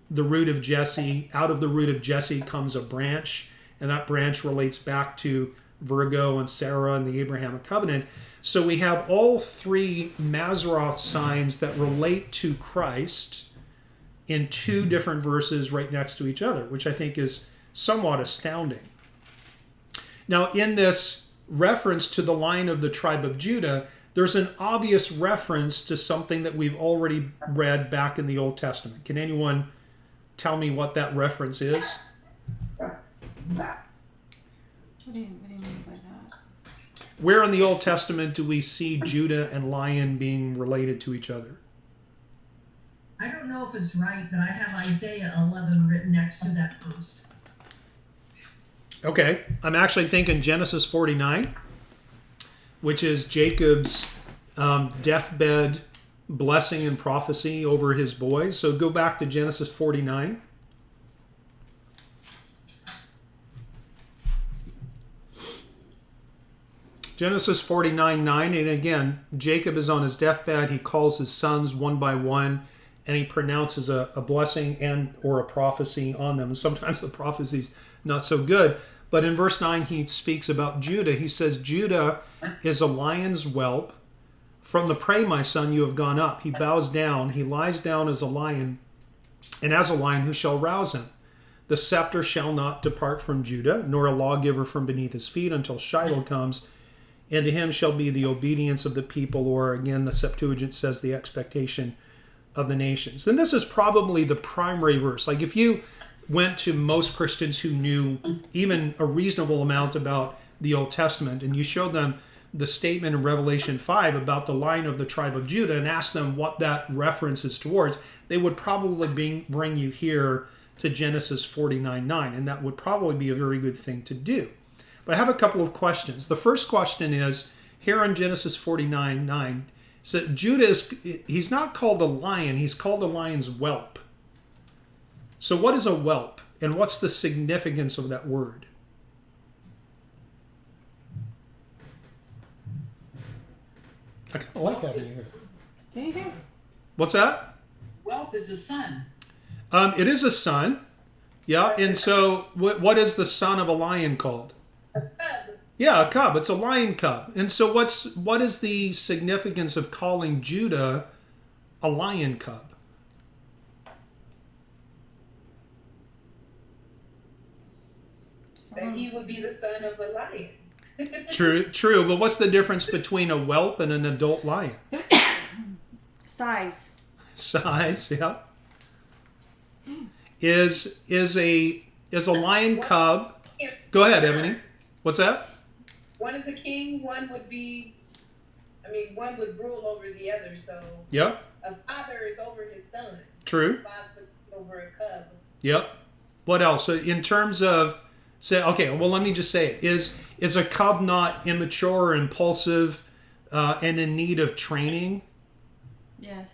the root of Jesse. Out of the root of Jesse comes a branch, and that branch relates back to Virgo and Sarah and the Abrahamic covenant. So we have all three Mazzaroth signs that relate to Christ in two different verses right next to each other, which I think is somewhat astounding. Now, in this reference to the line of the tribe of Judah, there's an obvious reference to something that we've already read back in the Old Testament. Can anyone tell me what that reference is? What do you mean by that? Where in the Old Testament do we see Judah and lion being related to each other? I don't know if it's right, but I have Isaiah 11 written next to that verse. Okay, I'm actually thinking Genesis 49, which is Jacob's deathbed blessing and prophecy over his boys. So go back to Genesis 49. Genesis 49:9, and again, Jacob is on his deathbed. He calls his sons one by one, and he pronounces a blessing and or a prophecy on them. And sometimes the prophecy's not so good. But in verse 9, he speaks about Judah. He says, Judah is a lion's whelp. From the prey, my son, you have gone up. He bows down. He lies down as a lion. And as a lion, who shall rouse him? The scepter shall not depart from Judah, nor a lawgiver from beneath his feet until Shiloh comes. And to him shall be the obedience of the people, or again, the Septuagint says the expectation of the nations. And this is probably the primary verse. Like if you went to most Christians who knew even a reasonable amount about the Old Testament, and you showed them the statement in Revelation 5 about the line of the tribe of Judah and asked them what that reference is towards, they would probably bring you here to Genesis 49:9, and that would probably be a very good thing to do. But I have a couple of questions. The first question is, here in Genesis 49:9, so Judah he's not called a lion, he's called a lion's whelp. So what is a whelp, and what's the significance of that word? I kind of like having you here. Can you hear? What's that? Whelp is a son. It is a son. Yeah, and so what is the son of a lion called? Yeah, a cub. It's a lion cub. And so what is the significance of calling Judah a lion cub? That he would be the son of a lion. True. But what's the difference between a whelp and an adult lion? Size. Size, yeah. Is a lion cub? Go ahead, Ebony. What's that? One is a king. One would rule over the other. So Yep. a father is over his son. True. A father is over a cub. Yep. What else? So in terms of let me just say it. Is a cub not immature or impulsive and in need of training? Yes.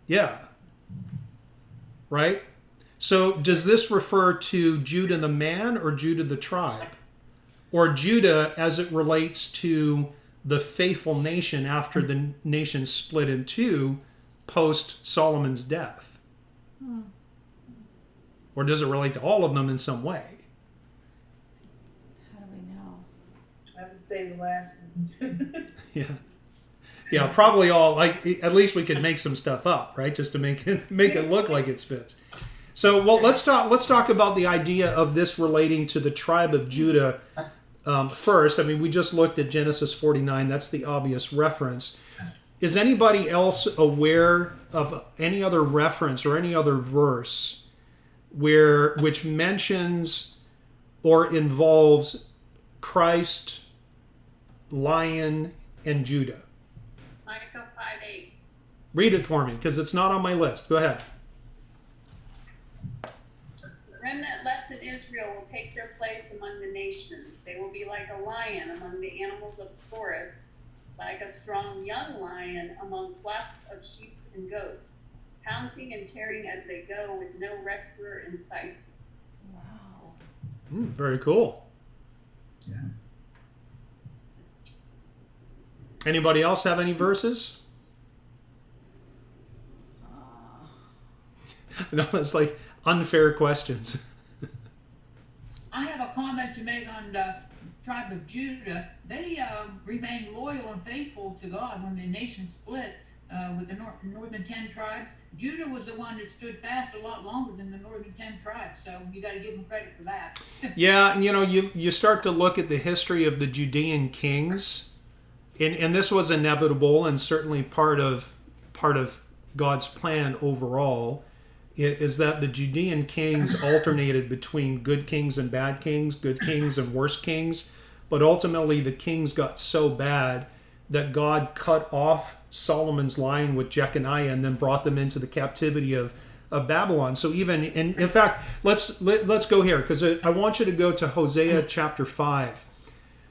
Yeah. Right? So does this refer to Judah the man or Judah the tribe? Or Judah as it relates to the faithful nation after the nation split in two post Solomon's death? Or does it relate to all of them in some way? How do we know? I would say the last one. Yeah, probably all. Like at least we could make some stuff up, right? Just to make it look like it fits. So, let's talk about the idea of this relating to the tribe of Judah first. I mean, we just looked at Genesis 49. That's the obvious reference. Is anybody else aware of any other reference or any other verse which mentions or involves Christ, lion, and Judah? Micah 5:8. Read it for me, because it's not on my list. Go ahead. The remnant left in Israel will take their place among the nations. They will be like a lion among the animals of the forest, like a strong young lion among flocks of sheep and goats, pouncing and tearing as they go with no rescuer in sight. Wow. Very cool. Yeah. Anybody else have any verses? No, it's like unfair questions. I have a comment to make on the tribe of Judah. They remained loyal and faithful to God when the nation split with the northern 10 tribes. Judah was the one that stood fast a lot longer than the northern 10 tribes, so you got to give them credit for that. Yeah, and you start to look at the history of the Judean kings, and this was inevitable and certainly part of God's plan overall, is that the Judean kings alternated between good kings and bad kings, good kings and worse kings, but ultimately the kings got so bad that God cut off Solomon's line with Jeconiah and then brought them into the captivity of Babylon. So even in fact, let's go here, because I want you to go to Hosea chapter 5,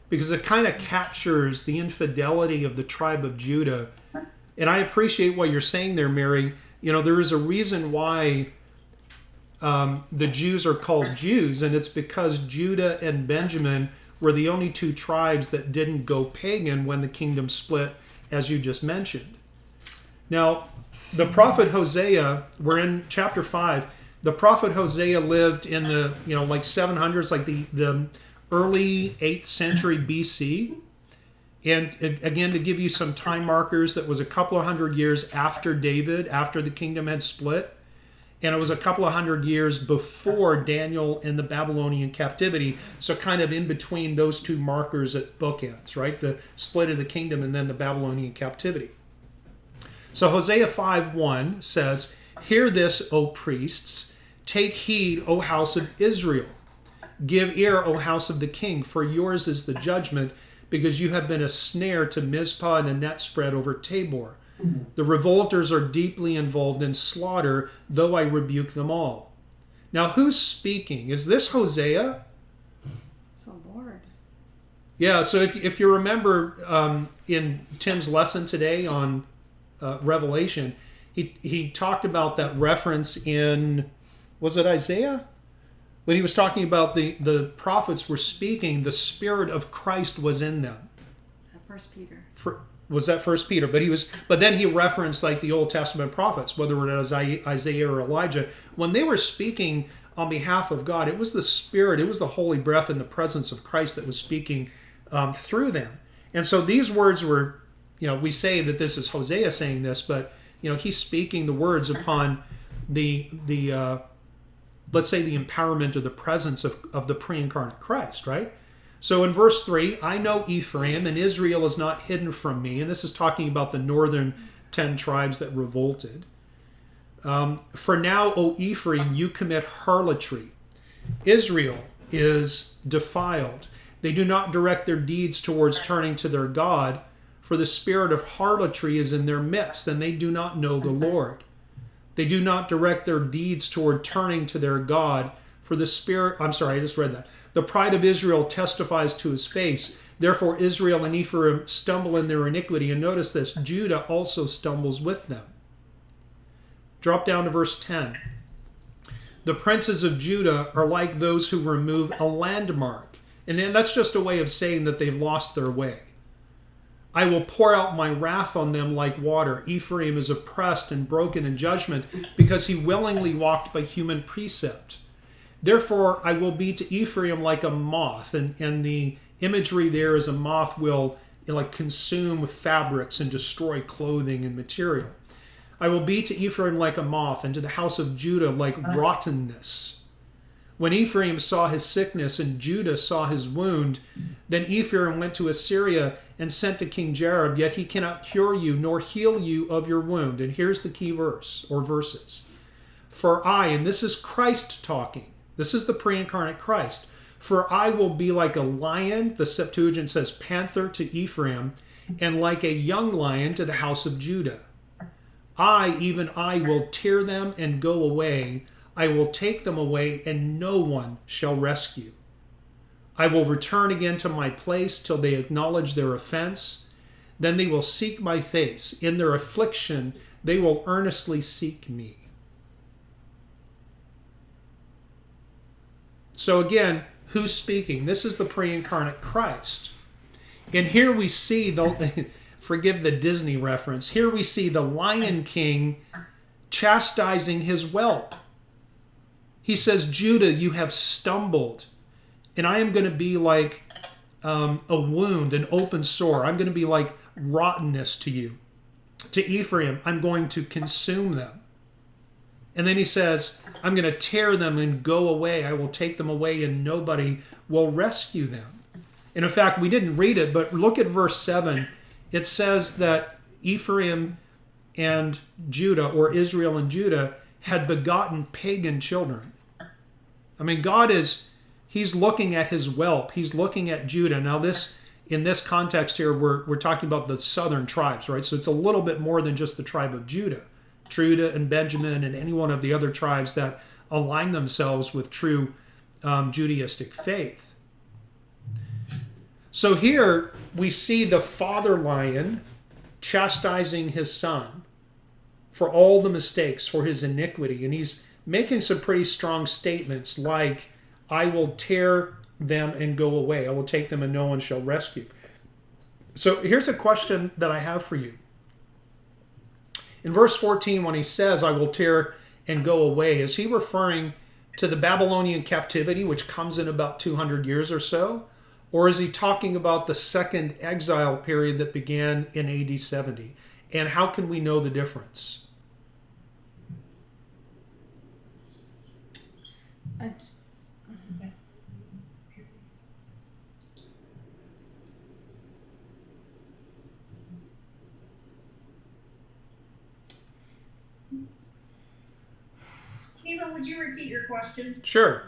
because it kind of captures the infidelity of the tribe of Judah. And I appreciate what you're saying there, Mary. There is a reason why the Jews are called Jews, and it's because Judah and Benjamin were the only two tribes that didn't go pagan when the kingdom split, as you just mentioned. Now, the prophet Hosea, we're in chapter 5. The prophet Hosea lived in the, like 700s, like the early 8th century BC. And again, to give you some time markers, that was a couple of hundred years after David, after the kingdom had split. And it was a couple of hundred years before Daniel in the Babylonian captivity. So kind of in between those two markers at bookends, right? The split of the kingdom and then the Babylonian captivity. So Hosea 5:1 says, "Hear this, O priests. Take heed, O house of Israel. Give ear, O house of the king, for yours is the judgment, because you have been a snare to Mizpah and a net spread over Tabor. The revolters are deeply involved in slaughter, though I rebuke them all." Now, who's speaking? Is this Hosea? It's the Lord. Yeah, so if you remember in Tim's lesson today on Revelation, he talked about that reference in, was it Isaiah? When he was talking about the prophets were speaking, the Spirit of Christ was in them. First Peter. Was that First Peter? But then he referenced like the Old Testament prophets, whether it was Isaiah or Elijah. When they were speaking on behalf of God, it was the Spirit, it was the Holy breath and the presence of Christ that was speaking through them. And so these words were, we say that this is Hosea saying this, but he's speaking the words upon the let's say the empowerment or the presence of the pre-incarnate Christ, right? So in verse 3, "I know Ephraim, and Israel is not hidden from me." And this is talking about the northern 10 tribes that revolted. "For now, O Ephraim, you commit harlotry. Israel is defiled. They do not direct their deeds towards turning to their God, for the spirit of harlotry is in their midst, and they do not know the Lord. They do not direct their deeds toward turning to their God, for the spirit..." I'm sorry, I just read that. "The pride of Israel testifies to his face. Therefore Israel and Ephraim stumble in their iniquity." And notice this, Judah also stumbles with them. Drop down to verse 10. "The princes of Judah are like those who remove a landmark." And then that's just a way of saying that they've lost their way. "I will pour out my wrath on them like water. Ephraim is oppressed and broken in judgment, because he willingly walked by human precept. Therefore, I will be to Ephraim like a moth," and the imagery there is a moth will consume fabrics and destroy clothing and material. "I will be to Ephraim like a moth, and to the house of Judah like rottenness. When Ephraim saw his sickness and Judah saw his wound, then Ephraim went to Assyria and sent to King Jareb, yet he cannot cure you nor heal you of your wound." And here's the key verse or verses. "For I," and this is Christ talking, this is the pre-incarnate Christ, "For I will be like a lion," the Septuagint says panther, to Ephraim, "and like a young lion to the house of Judah. I, even I, will tear them and go away. I will take them away, and no one shall rescue. I will return again to my place till they acknowledge their offense. Then they will seek my face. In their affliction, they will earnestly seek me." So again, who's speaking? This is the pre-incarnate Christ. And here we see forgive the Disney reference, here we see the Lion King chastising his whelp. He says, Judah, you have stumbled, and I am going to be like a wound, an open sore. I'm going to be like rottenness to you. To Ephraim, I'm going to consume them. And then he says, I'm going to tear them and go away. I will take them away and nobody will rescue them. And in fact, we didn't read it, but look at verse 7. It says that Ephraim and Judah, or Israel and Judah, had begotten pagan children. I mean, he's looking at his whelp. He's looking at Judah. Now in this context here, we're talking about the southern tribes, right? So it's a little bit more than just the tribe of Judah. Judah and Benjamin and any one of the other tribes that align themselves with true Judaistic faith. So here we see the father lion chastising his son for all the mistakes, for his iniquity. And he's making some pretty strong statements like, I will tear them and go away. I will take them and no one shall rescue. So here's a question that I have for you. In verse 14, when he says, I will tear and go away, is he referring to the Babylonian captivity, which comes in about 200 years or so? Or is he talking about the second exile period that began in AD 70? And how can we know the difference? Stephen, would you repeat your question? Sure.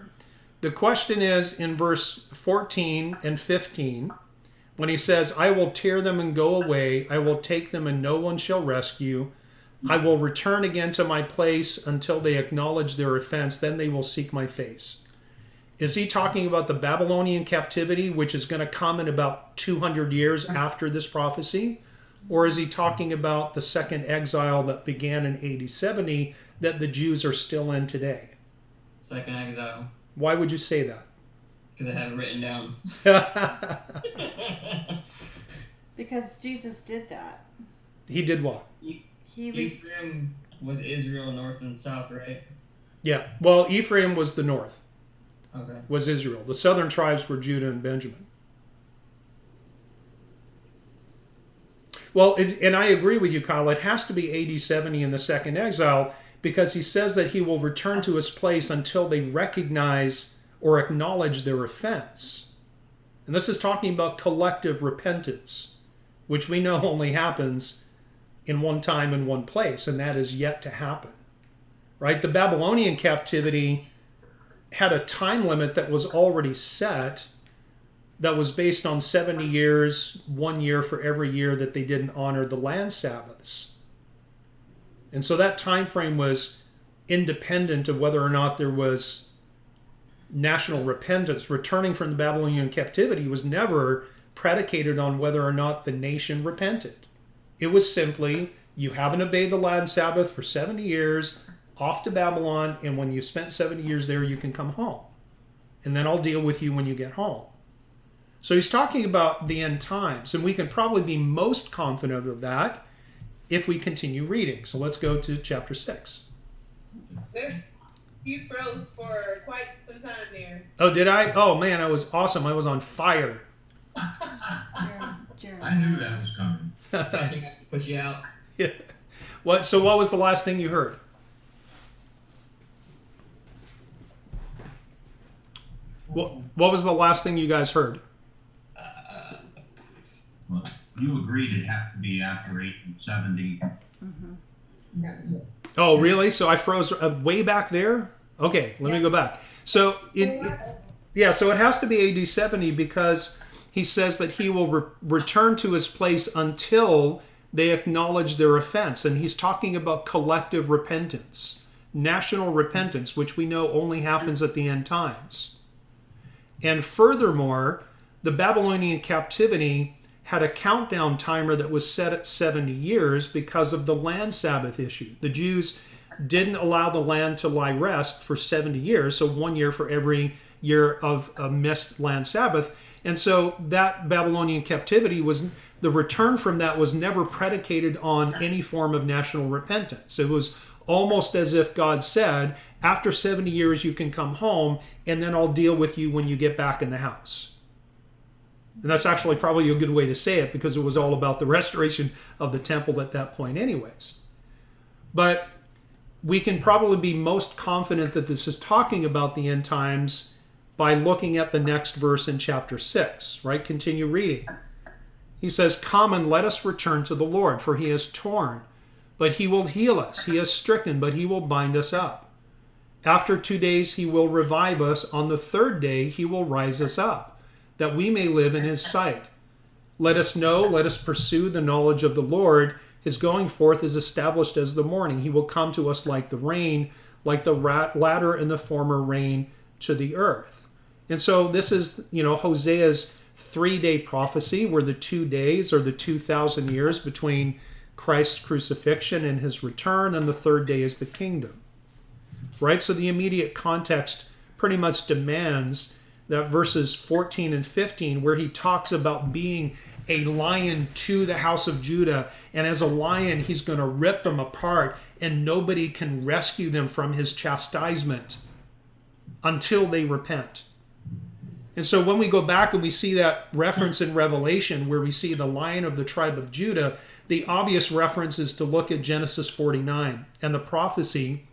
The question is in verse 14 and 15, when he says, I will tear them and go away, I will take them and no one shall rescue, I will return again to my place until they acknowledge their offense, then they will seek my face. Is he talking about the Babylonian captivity, which is going to come in about 200 years after this prophecy? Or is he talking about the second exile that began in AD 70 that the Jews are still in today? Second exile. Why would you say that? Because I have it written down. Because Jesus did that. He did what? Ephraim was Israel north and south, right? Yeah. Well, Ephraim was the north. Okay. Was Israel. The southern tribes were Judah and Benjamin. Well, and I agree with you, Kyle. It has to be AD 70 in the second exile because he says that he will return to his place until they recognize or acknowledge their offense. And this is talking about collective repentance, which we know only happens in one time and one place, and that is yet to happen. Right? The Babylonian captivity had a time limit that was already set, that was based on 70 years, 1 year for every year that they didn't honor the land Sabbaths. And so that time frame was independent of whether or not there was national repentance. Returning from the Babylonian captivity was never predicated on whether or not the nation repented. It was simply, you haven't obeyed the land Sabbath for 70 years, off to Babylon, and when you spent 70 years there, you can come home. And then I'll deal with you when you get home. So he's talking about the end times, and we can probably be most confident of that if we continue reading. So let's go to chapter 6. You froze for quite some time there. Oh, did I? Oh, man, I was awesome. I was on fire. I knew that was coming. I think that's to put you out. Yeah. So what was the last thing you heard? What was the last thing you guys heard? Well, you agreed it had to be after 1870. That was it. Oh, really? So I froze way back there? Okay, let me go back. So, so it has to be AD 70 because he says that he will return to his place until they acknowledge their offense. And he's talking about collective repentance, national repentance, which we know only happens at the end times. And furthermore, the Babylonian captivity had a countdown timer that was set at 70 years because of the land Sabbath issue. The Jews didn't allow the land to lie rest for 70 years, so 1 year for every year of a missed land Sabbath. And so that Babylonian captivity was the return from that was never predicated on any form of national repentance. It was almost as if God said, after 70 years you can come home, and then I'll deal with you when you get back in the house. And that's actually probably a good way to say it, because it was all about the restoration of the temple at that point anyways. But we can probably be most confident that this is talking about the end times by looking at the next verse in chapter 6, right? Continue reading. He says, "Come and let us return to the Lord, for he has torn, but he will heal us. He has stricken, but he will bind us up. After 2 days he will revive us. On the third day he will rise us up, that we may live in his sight. Let us know, let us pursue the knowledge of the Lord. His going forth is established as the morning. He will come to us like the rain, like the latter and the former rain to the earth." And so this is, Hosea's 3-day prophecy, where the 2 days or the 2,000 years between Christ's crucifixion and his return, and the third day is the kingdom. Right? So the immediate context pretty much demands that verses 14 and 15, where he talks about being a lion to the house of Judah, and as a lion he's going to rip them apart, and nobody can rescue them from his chastisement until they repent. And so when we go back and we see that reference in Revelation where we see the Lion of the tribe of Judah, the obvious reference is to look at Genesis 49 and the prophecy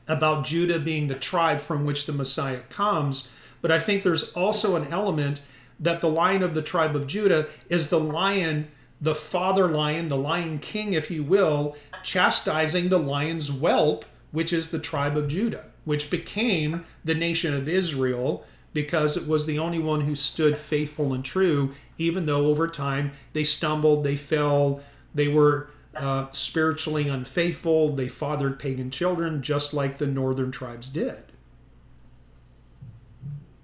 about Judah being the tribe from which the Messiah comes. But I think there's also an element that the Lion of the tribe of Judah is the lion, the father lion, the lion king, if you will, chastising the lion's whelp, which is the tribe of Judah, which became the nation of Israel, because it was the only one who stood faithful and true, even though over time they stumbled, they fell, they were spiritually unfaithful, they fathered pagan children, just like the northern tribes did.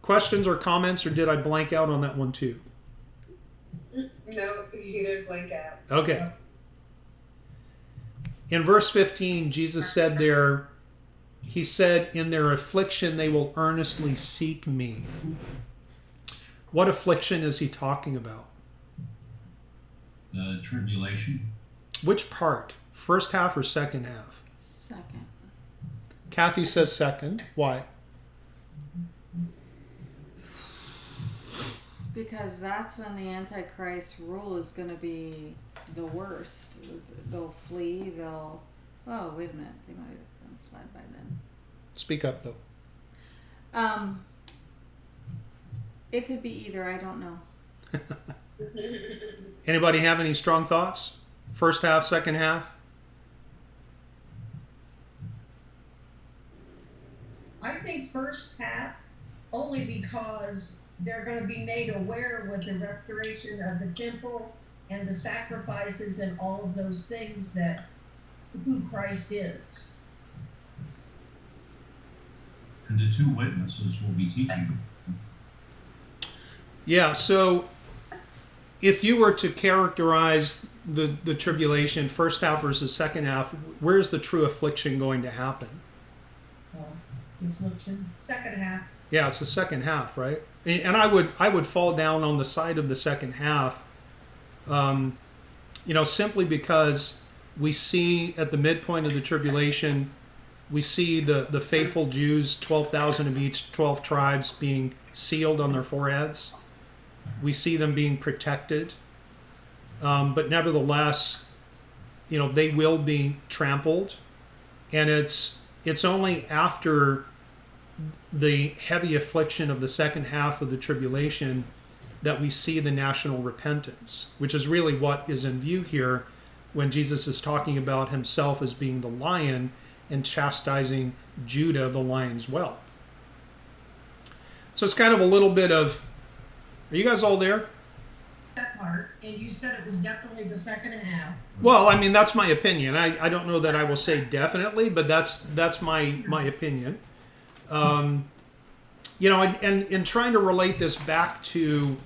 Questions or comments, or did I blank out on that one too? No, you didn't blank out. Okay. In verse 15, Jesus said there, he said, "In their affliction they will earnestly seek me." What affliction is he talking about? The tribulation. Which part? First half or second half? Second. Kathy says second. Why? Because that's when the Antichrist rule is going to be the worst. They'll flee, oh, wait a minute. They might have been fled by then. Speak up, though. It could be either. I don't know. Anybody have any strong thoughts? First half, second half? I think first half, only because they're going to be made aware with the restoration of the temple and the sacrifices and all of those things that who Christ is. And the two witnesses will be teaching. Yeah, so if you were to characterize the tribulation, first half versus second half, where's the true affliction going to happen? Affliction, second half. Yeah, it's the second half, right? And I would fall down on the side of the second half, simply because we see at the midpoint of the tribulation, we see the faithful Jews, 12,000 of each 12 tribes, being sealed on their foreheads. We see them being protected. But nevertheless, they will be trampled. And it's only after the heavy affliction of the second half of the tribulation that we see the national repentance, which is really what is in view here when Jesus is talking about himself as being the lion and chastising Judah, the lion's whelp. So it's kind of a little bit of, are you guys all there? That part, and you said it was definitely the second half. Well, I mean, that's my opinion. I don't know that I will say definitely, but that's my opinion. And in trying to relate this back to,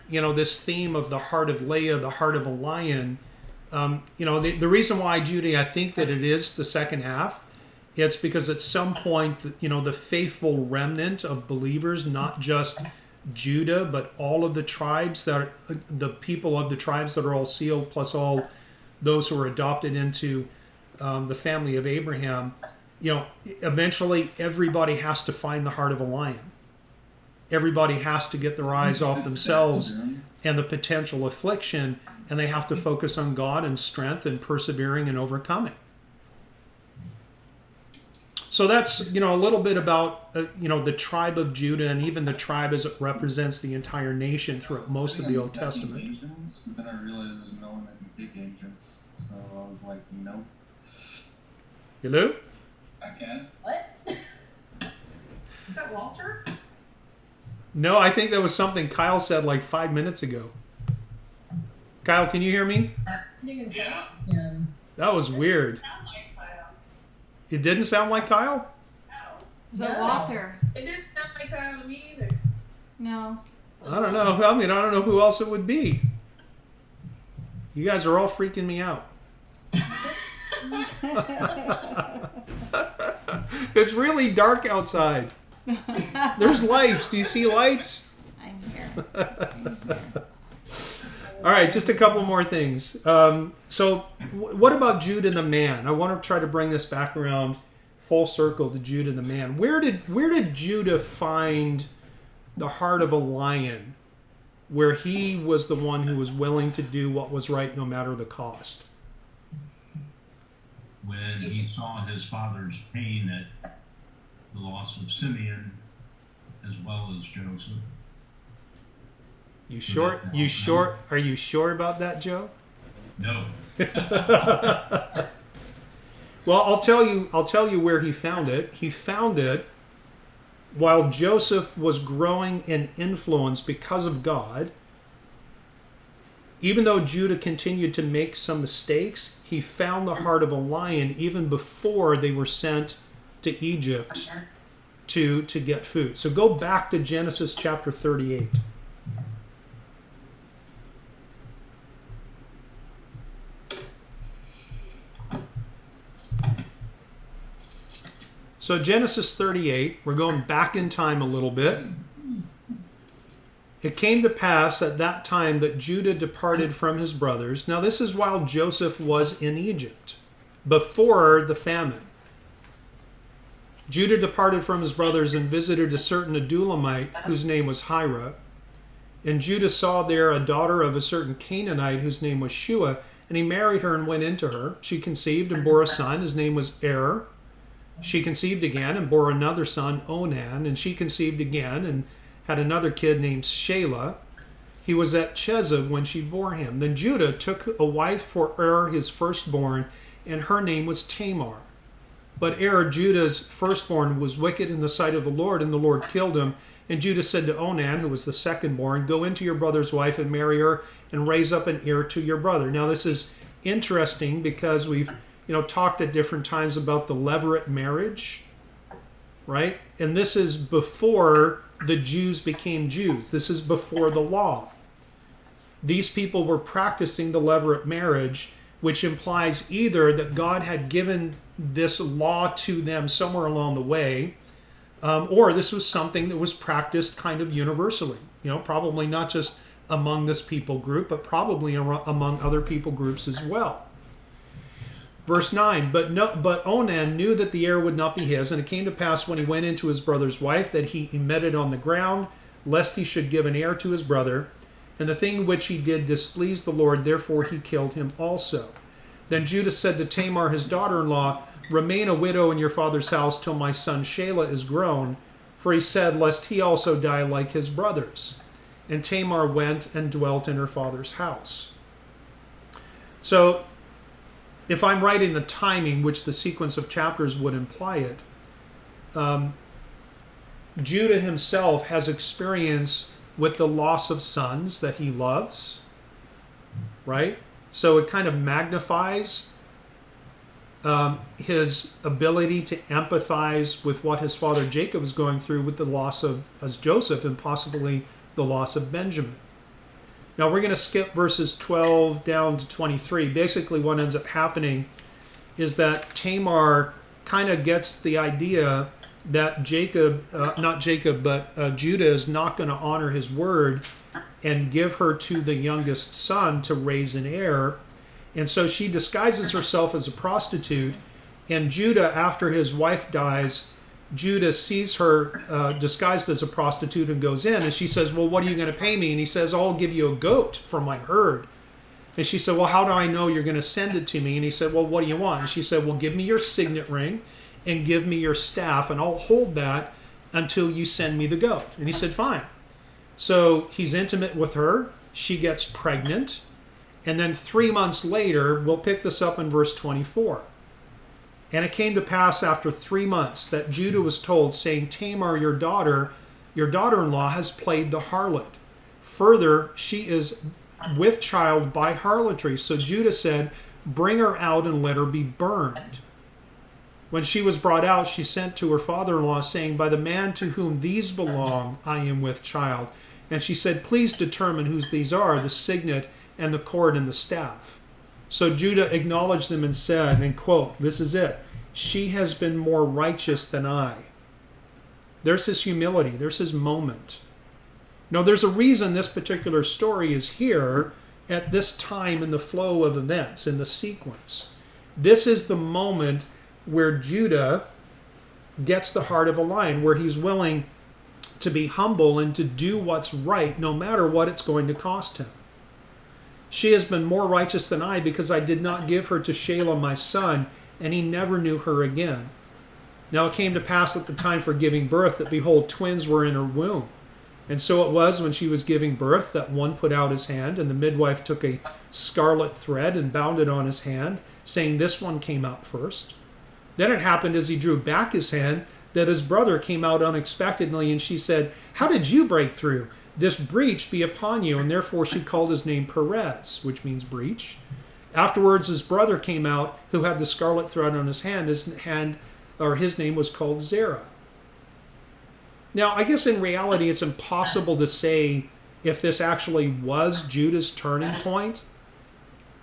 this theme of the heart of Leah, the heart of a lion, the reason why, Judy, I think that it is the second half, it's because at some point, the faithful remnant of believers, not just Judah, but all of the tribes that are, the people of the tribes that are all sealed, plus all those who are adopted into the family of Abraham, eventually everybody has to find the heart of a lion. Everybody has to get their eyes off themselves and the potential affliction, and they have to focus on God and strength and persevering and overcoming. So that's, a little bit about, the tribe of Judah, and even the tribe as it represents the entire nation throughout most of the Old Testament. Agents, but then I realized there's no one that can pick agents, so I was like, nope. Hello? I can. What? Is that Walter? No, I think that was something Kyle said like 5 minutes ago. Kyle, can you hear me? Yeah. That was weird. Sound like Kyle. It didn't sound like Kyle? No. Is that No. Walter? It didn't sound like Kyle to me either. No. I don't know. I mean, I don't know who else it would be. You guys are all freaking me out. It's really dark outside. There's lights. Do you see lights? I'm here. All right, just a couple more things. So what about Judah the man? I want to try to bring this back around full circle to Judah the man. Where did Judah find the heart of a lion, where he was the one who was willing to do what was right no matter the cost? When he saw his father's pain at the loss of Simeon as well as Joseph. You sure? You sure? Are you sure about that, Joe? No. Well, I'll tell you where he found it. He found it while Joseph was growing in influence because of God. Even though Judah continued to make some mistakes, he found the heart of a lion even before they were sent to Egypt to get food. So go back to Genesis chapter 38. So Genesis 38, we're going back in time a little bit. It came to pass at that time that Judah departed from his brothers. Now this is while Joseph was in Egypt, before the famine. Judah departed from his brothers and visited a certain Adulamite whose name was Hira. And Judah saw there a daughter of a certain Canaanite whose name was Shua, and he married her and went into her. She conceived and bore a son. His name was Er. She conceived again and bore another son, Onan, and she conceived again and had another kid named Shelah. He was at Chezib when she bore him. Then Judah took a wife for Er, his firstborn, and her name was Tamar. But Er, Judah's firstborn, was wicked in the sight of the Lord, and the Lord killed him. And Judah said to Onan, who was the secondborn, go into your brother's wife and marry her, and raise up an heir to your brother. Now this is interesting because we've talked at different times about the levirate marriage, right? And this is before the Jews became Jews. This is before the law. These people were practicing the levirate marriage, which implies either that God had given this law to them somewhere along the way, or this was something that was practiced kind of universally. Probably not just among this people group, but probably among other people groups as well. Verse 9, but Onan knew that the heir would not be his, and it came to pass when he went into his brother's wife that he emitted on the ground, lest he should give an heir to his brother. And the thing which he did displeased the Lord, therefore he killed him also. Then Judah said to Tamar his daughter-in-law, remain a widow in your father's house till my son Shelah is grown, for he said, lest he also die like his brothers. And Tamar went and dwelt in her father's house. So, if I'm right in the timing, which the sequence of chapters would imply it, Judah himself has experience with the loss of sons that he loves, right? So it kind of magnifies his ability to empathize with what his father Jacob is going through with the loss of Joseph and possibly the loss of Benjamin. Now we're going to skip verses 12 down to 23. Basically what ends up happening is that Tamar kind of gets the idea that Judah is not going to honor his word and give her to the youngest son to raise an heir. And so she disguises herself as a prostitute. And Judah, after his wife dies, Judah sees her disguised as a prostitute and goes in. And she says, well, what are you going to pay me? And he says, I'll give you a goat from my herd. And she said, well, how do I know you're going to send it to me? And he said, well, what do you want? And she said, well, give me your signet ring and give me your staff, and I'll hold that until you send me the goat. And he said, fine. So he's intimate with her. She gets pregnant. And then 3 months later, we'll pick this up in verse 24. And it came to pass after 3 months that Judah was told, saying, Tamar, your daughter-in-law, has played the harlot. Further, she is with child by harlotry. So Judah said, bring her out and let her be burned. When she was brought out, she sent to her father-in-law, saying, by the man to whom these belong, I am with child. And she said, please determine whose these are, the signet and the cord and the staff. So Judah acknowledged them and said, and quote, this is it, she has been more righteous than I. There's his humility. There's his moment. Now, there's a reason this particular story is here at this time in the flow of events, in the sequence. This is the moment where Judah gets the heart of a lion, where he's willing to be humble and to do what's right, no matter what it's going to cost him. She has been more righteous than I, because I did not give her to Shelah my son, and he never knew her again. Now it came to pass at the time for giving birth that, behold, twins were in her womb. And so it was, when she was giving birth, that one put out his hand, and the midwife took a scarlet thread and bound it on his hand, saying, this one came out first. Then it happened, as he drew back his hand, that his brother came out unexpectedly, and she said, how did you break through? This breach be upon you. And therefore she called his name Perez, which means breach. Afterwards his brother came out, who had the scarlet thread on his hand. His name was called Zerah. Now, I guess in reality it's impossible to say if this actually was Judah's turning point,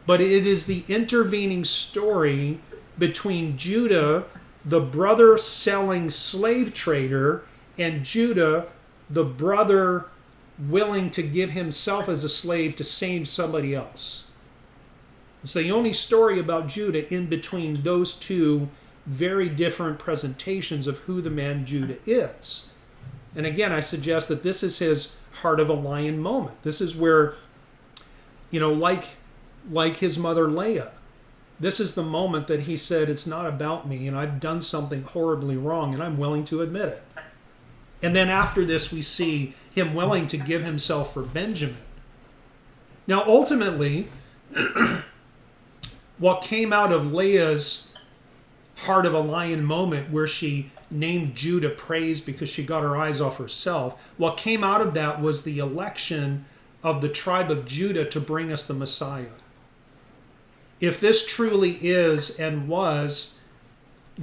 but it is the intervening story between Judah, the brother selling slave trader, and Judah, the brother willing to give himself as a slave to save somebody else. It's the only story about Judah in between those two very different presentations of who the man Judah is. And again, I suggest that this is his heart of a lion moment. This is where, like his mother Leah, this is the moment that he said, it's not about me, and I've done something horribly wrong, and I'm willing to admit it. And then after this, we see him willing to give himself for Benjamin. Now, ultimately, what came out of Leah's heart of a lion moment, where she named Judah praise because she got her eyes off herself, what came out of that was the election of the tribe of Judah to bring us the Messiah. If this truly is and was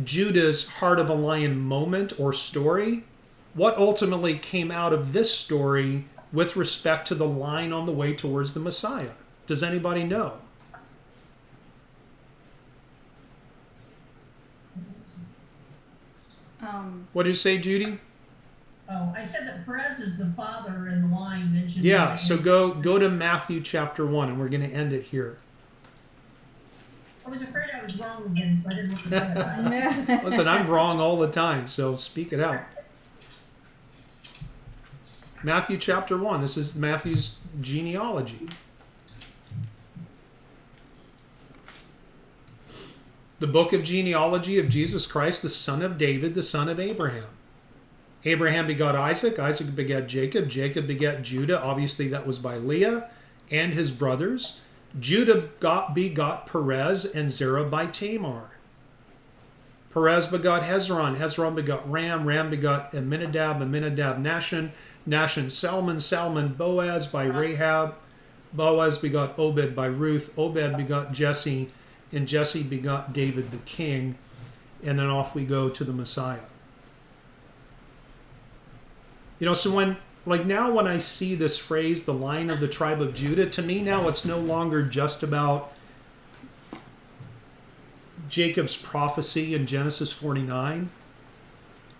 Judah's heart of a lion moment or story, what ultimately came out of this story with respect to the line on the way towards the Messiah? Does anybody know? What did you say, Judy? Oh, I said that Perez is the father in the line mentioned. Yeah, so go to Matthew chapter 1, and we're going to end it here. I was afraid I was wrong again, so I didn't want to say that. Listen, I'm wrong all the time, so speak it out. Matthew chapter 1. This is Matthew's genealogy. The book of genealogy of Jesus Christ, the son of David, the son of Abraham. Abraham begot Isaac. Isaac begat Jacob. Jacob begat Judah. Obviously, that was by Leah and his brothers. Judah begot Perez and Zerah by Tamar. Perez begot Hezron. Hezron begot Ram. Ram begot Amminadab. Amminadab Nahshon. Nahshon Salmon. Salmon Boaz by Rahab. Boaz begot Obed by Ruth. Obed begot Jesse. And Jesse begot David the king. And then off we go to the Messiah. So when I see this phrase, the line of the tribe of Judah, to me now it's no longer just about Jacob's prophecy in Genesis 49.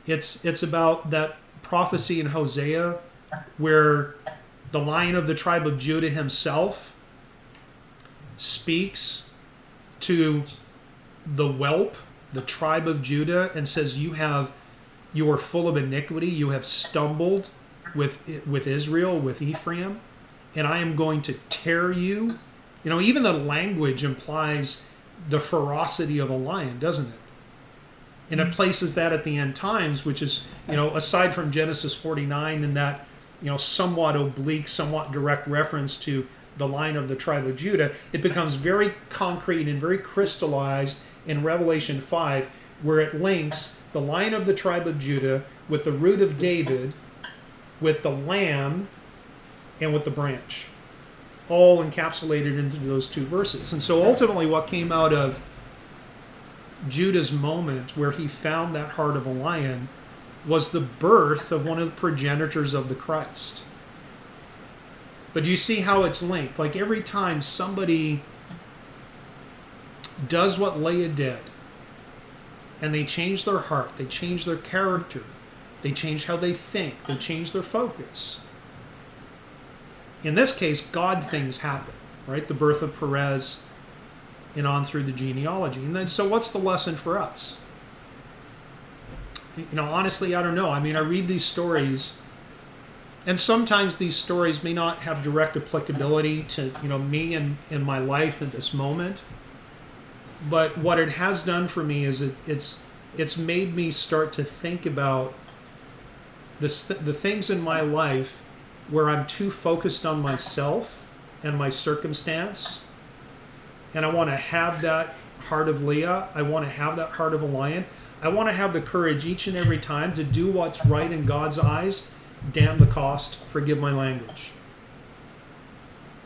It's about that prophecy in Hosea where the Lion of the tribe of Judah himself speaks to the whelp, the tribe of Judah, and says, you are full of iniquity, you have stumbled with Israel, with Ephraim, and I am going to tear you. You know, even the language implies the ferocity of a lion, doesn't it? And it places that at the end times, which is, aside from Genesis 49 and that, somewhat oblique, somewhat direct reference to the Lion of the tribe of Judah, it becomes very concrete and very crystallized in Revelation 5, where it links the Lion of the tribe of Judah with the root of David, with the Lamb, and with the branch, all encapsulated into those two verses. And so ultimately what came out of Judah's moment where he found that heart of a lion was the birth of one of the progenitors of the Christ. But you see how it's linked. Like every time somebody does what Leah did, and they change their heart, they change their character, they change how they think, they change their focus. In this case, God things happen, right? The birth of Perez and on through the genealogy. And then, so what's the lesson for us? Honestly, I don't know. I mean, I read these stories, and sometimes these stories may not have direct applicability to, me and in my life at this moment. But what it has done for me is it's made me start to think about the things in my life where I'm too focused on myself and my circumstance. And I want to have that heart of Leah. I want to have that heart of a lion. I want to have the courage each and every time to do what's right in God's eyes. Damn the cost. Forgive my language.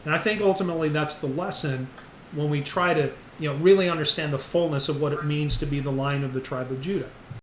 And I think ultimately that's the lesson when we try to really understand the fullness of what it means to be the Lion of the tribe of Judah.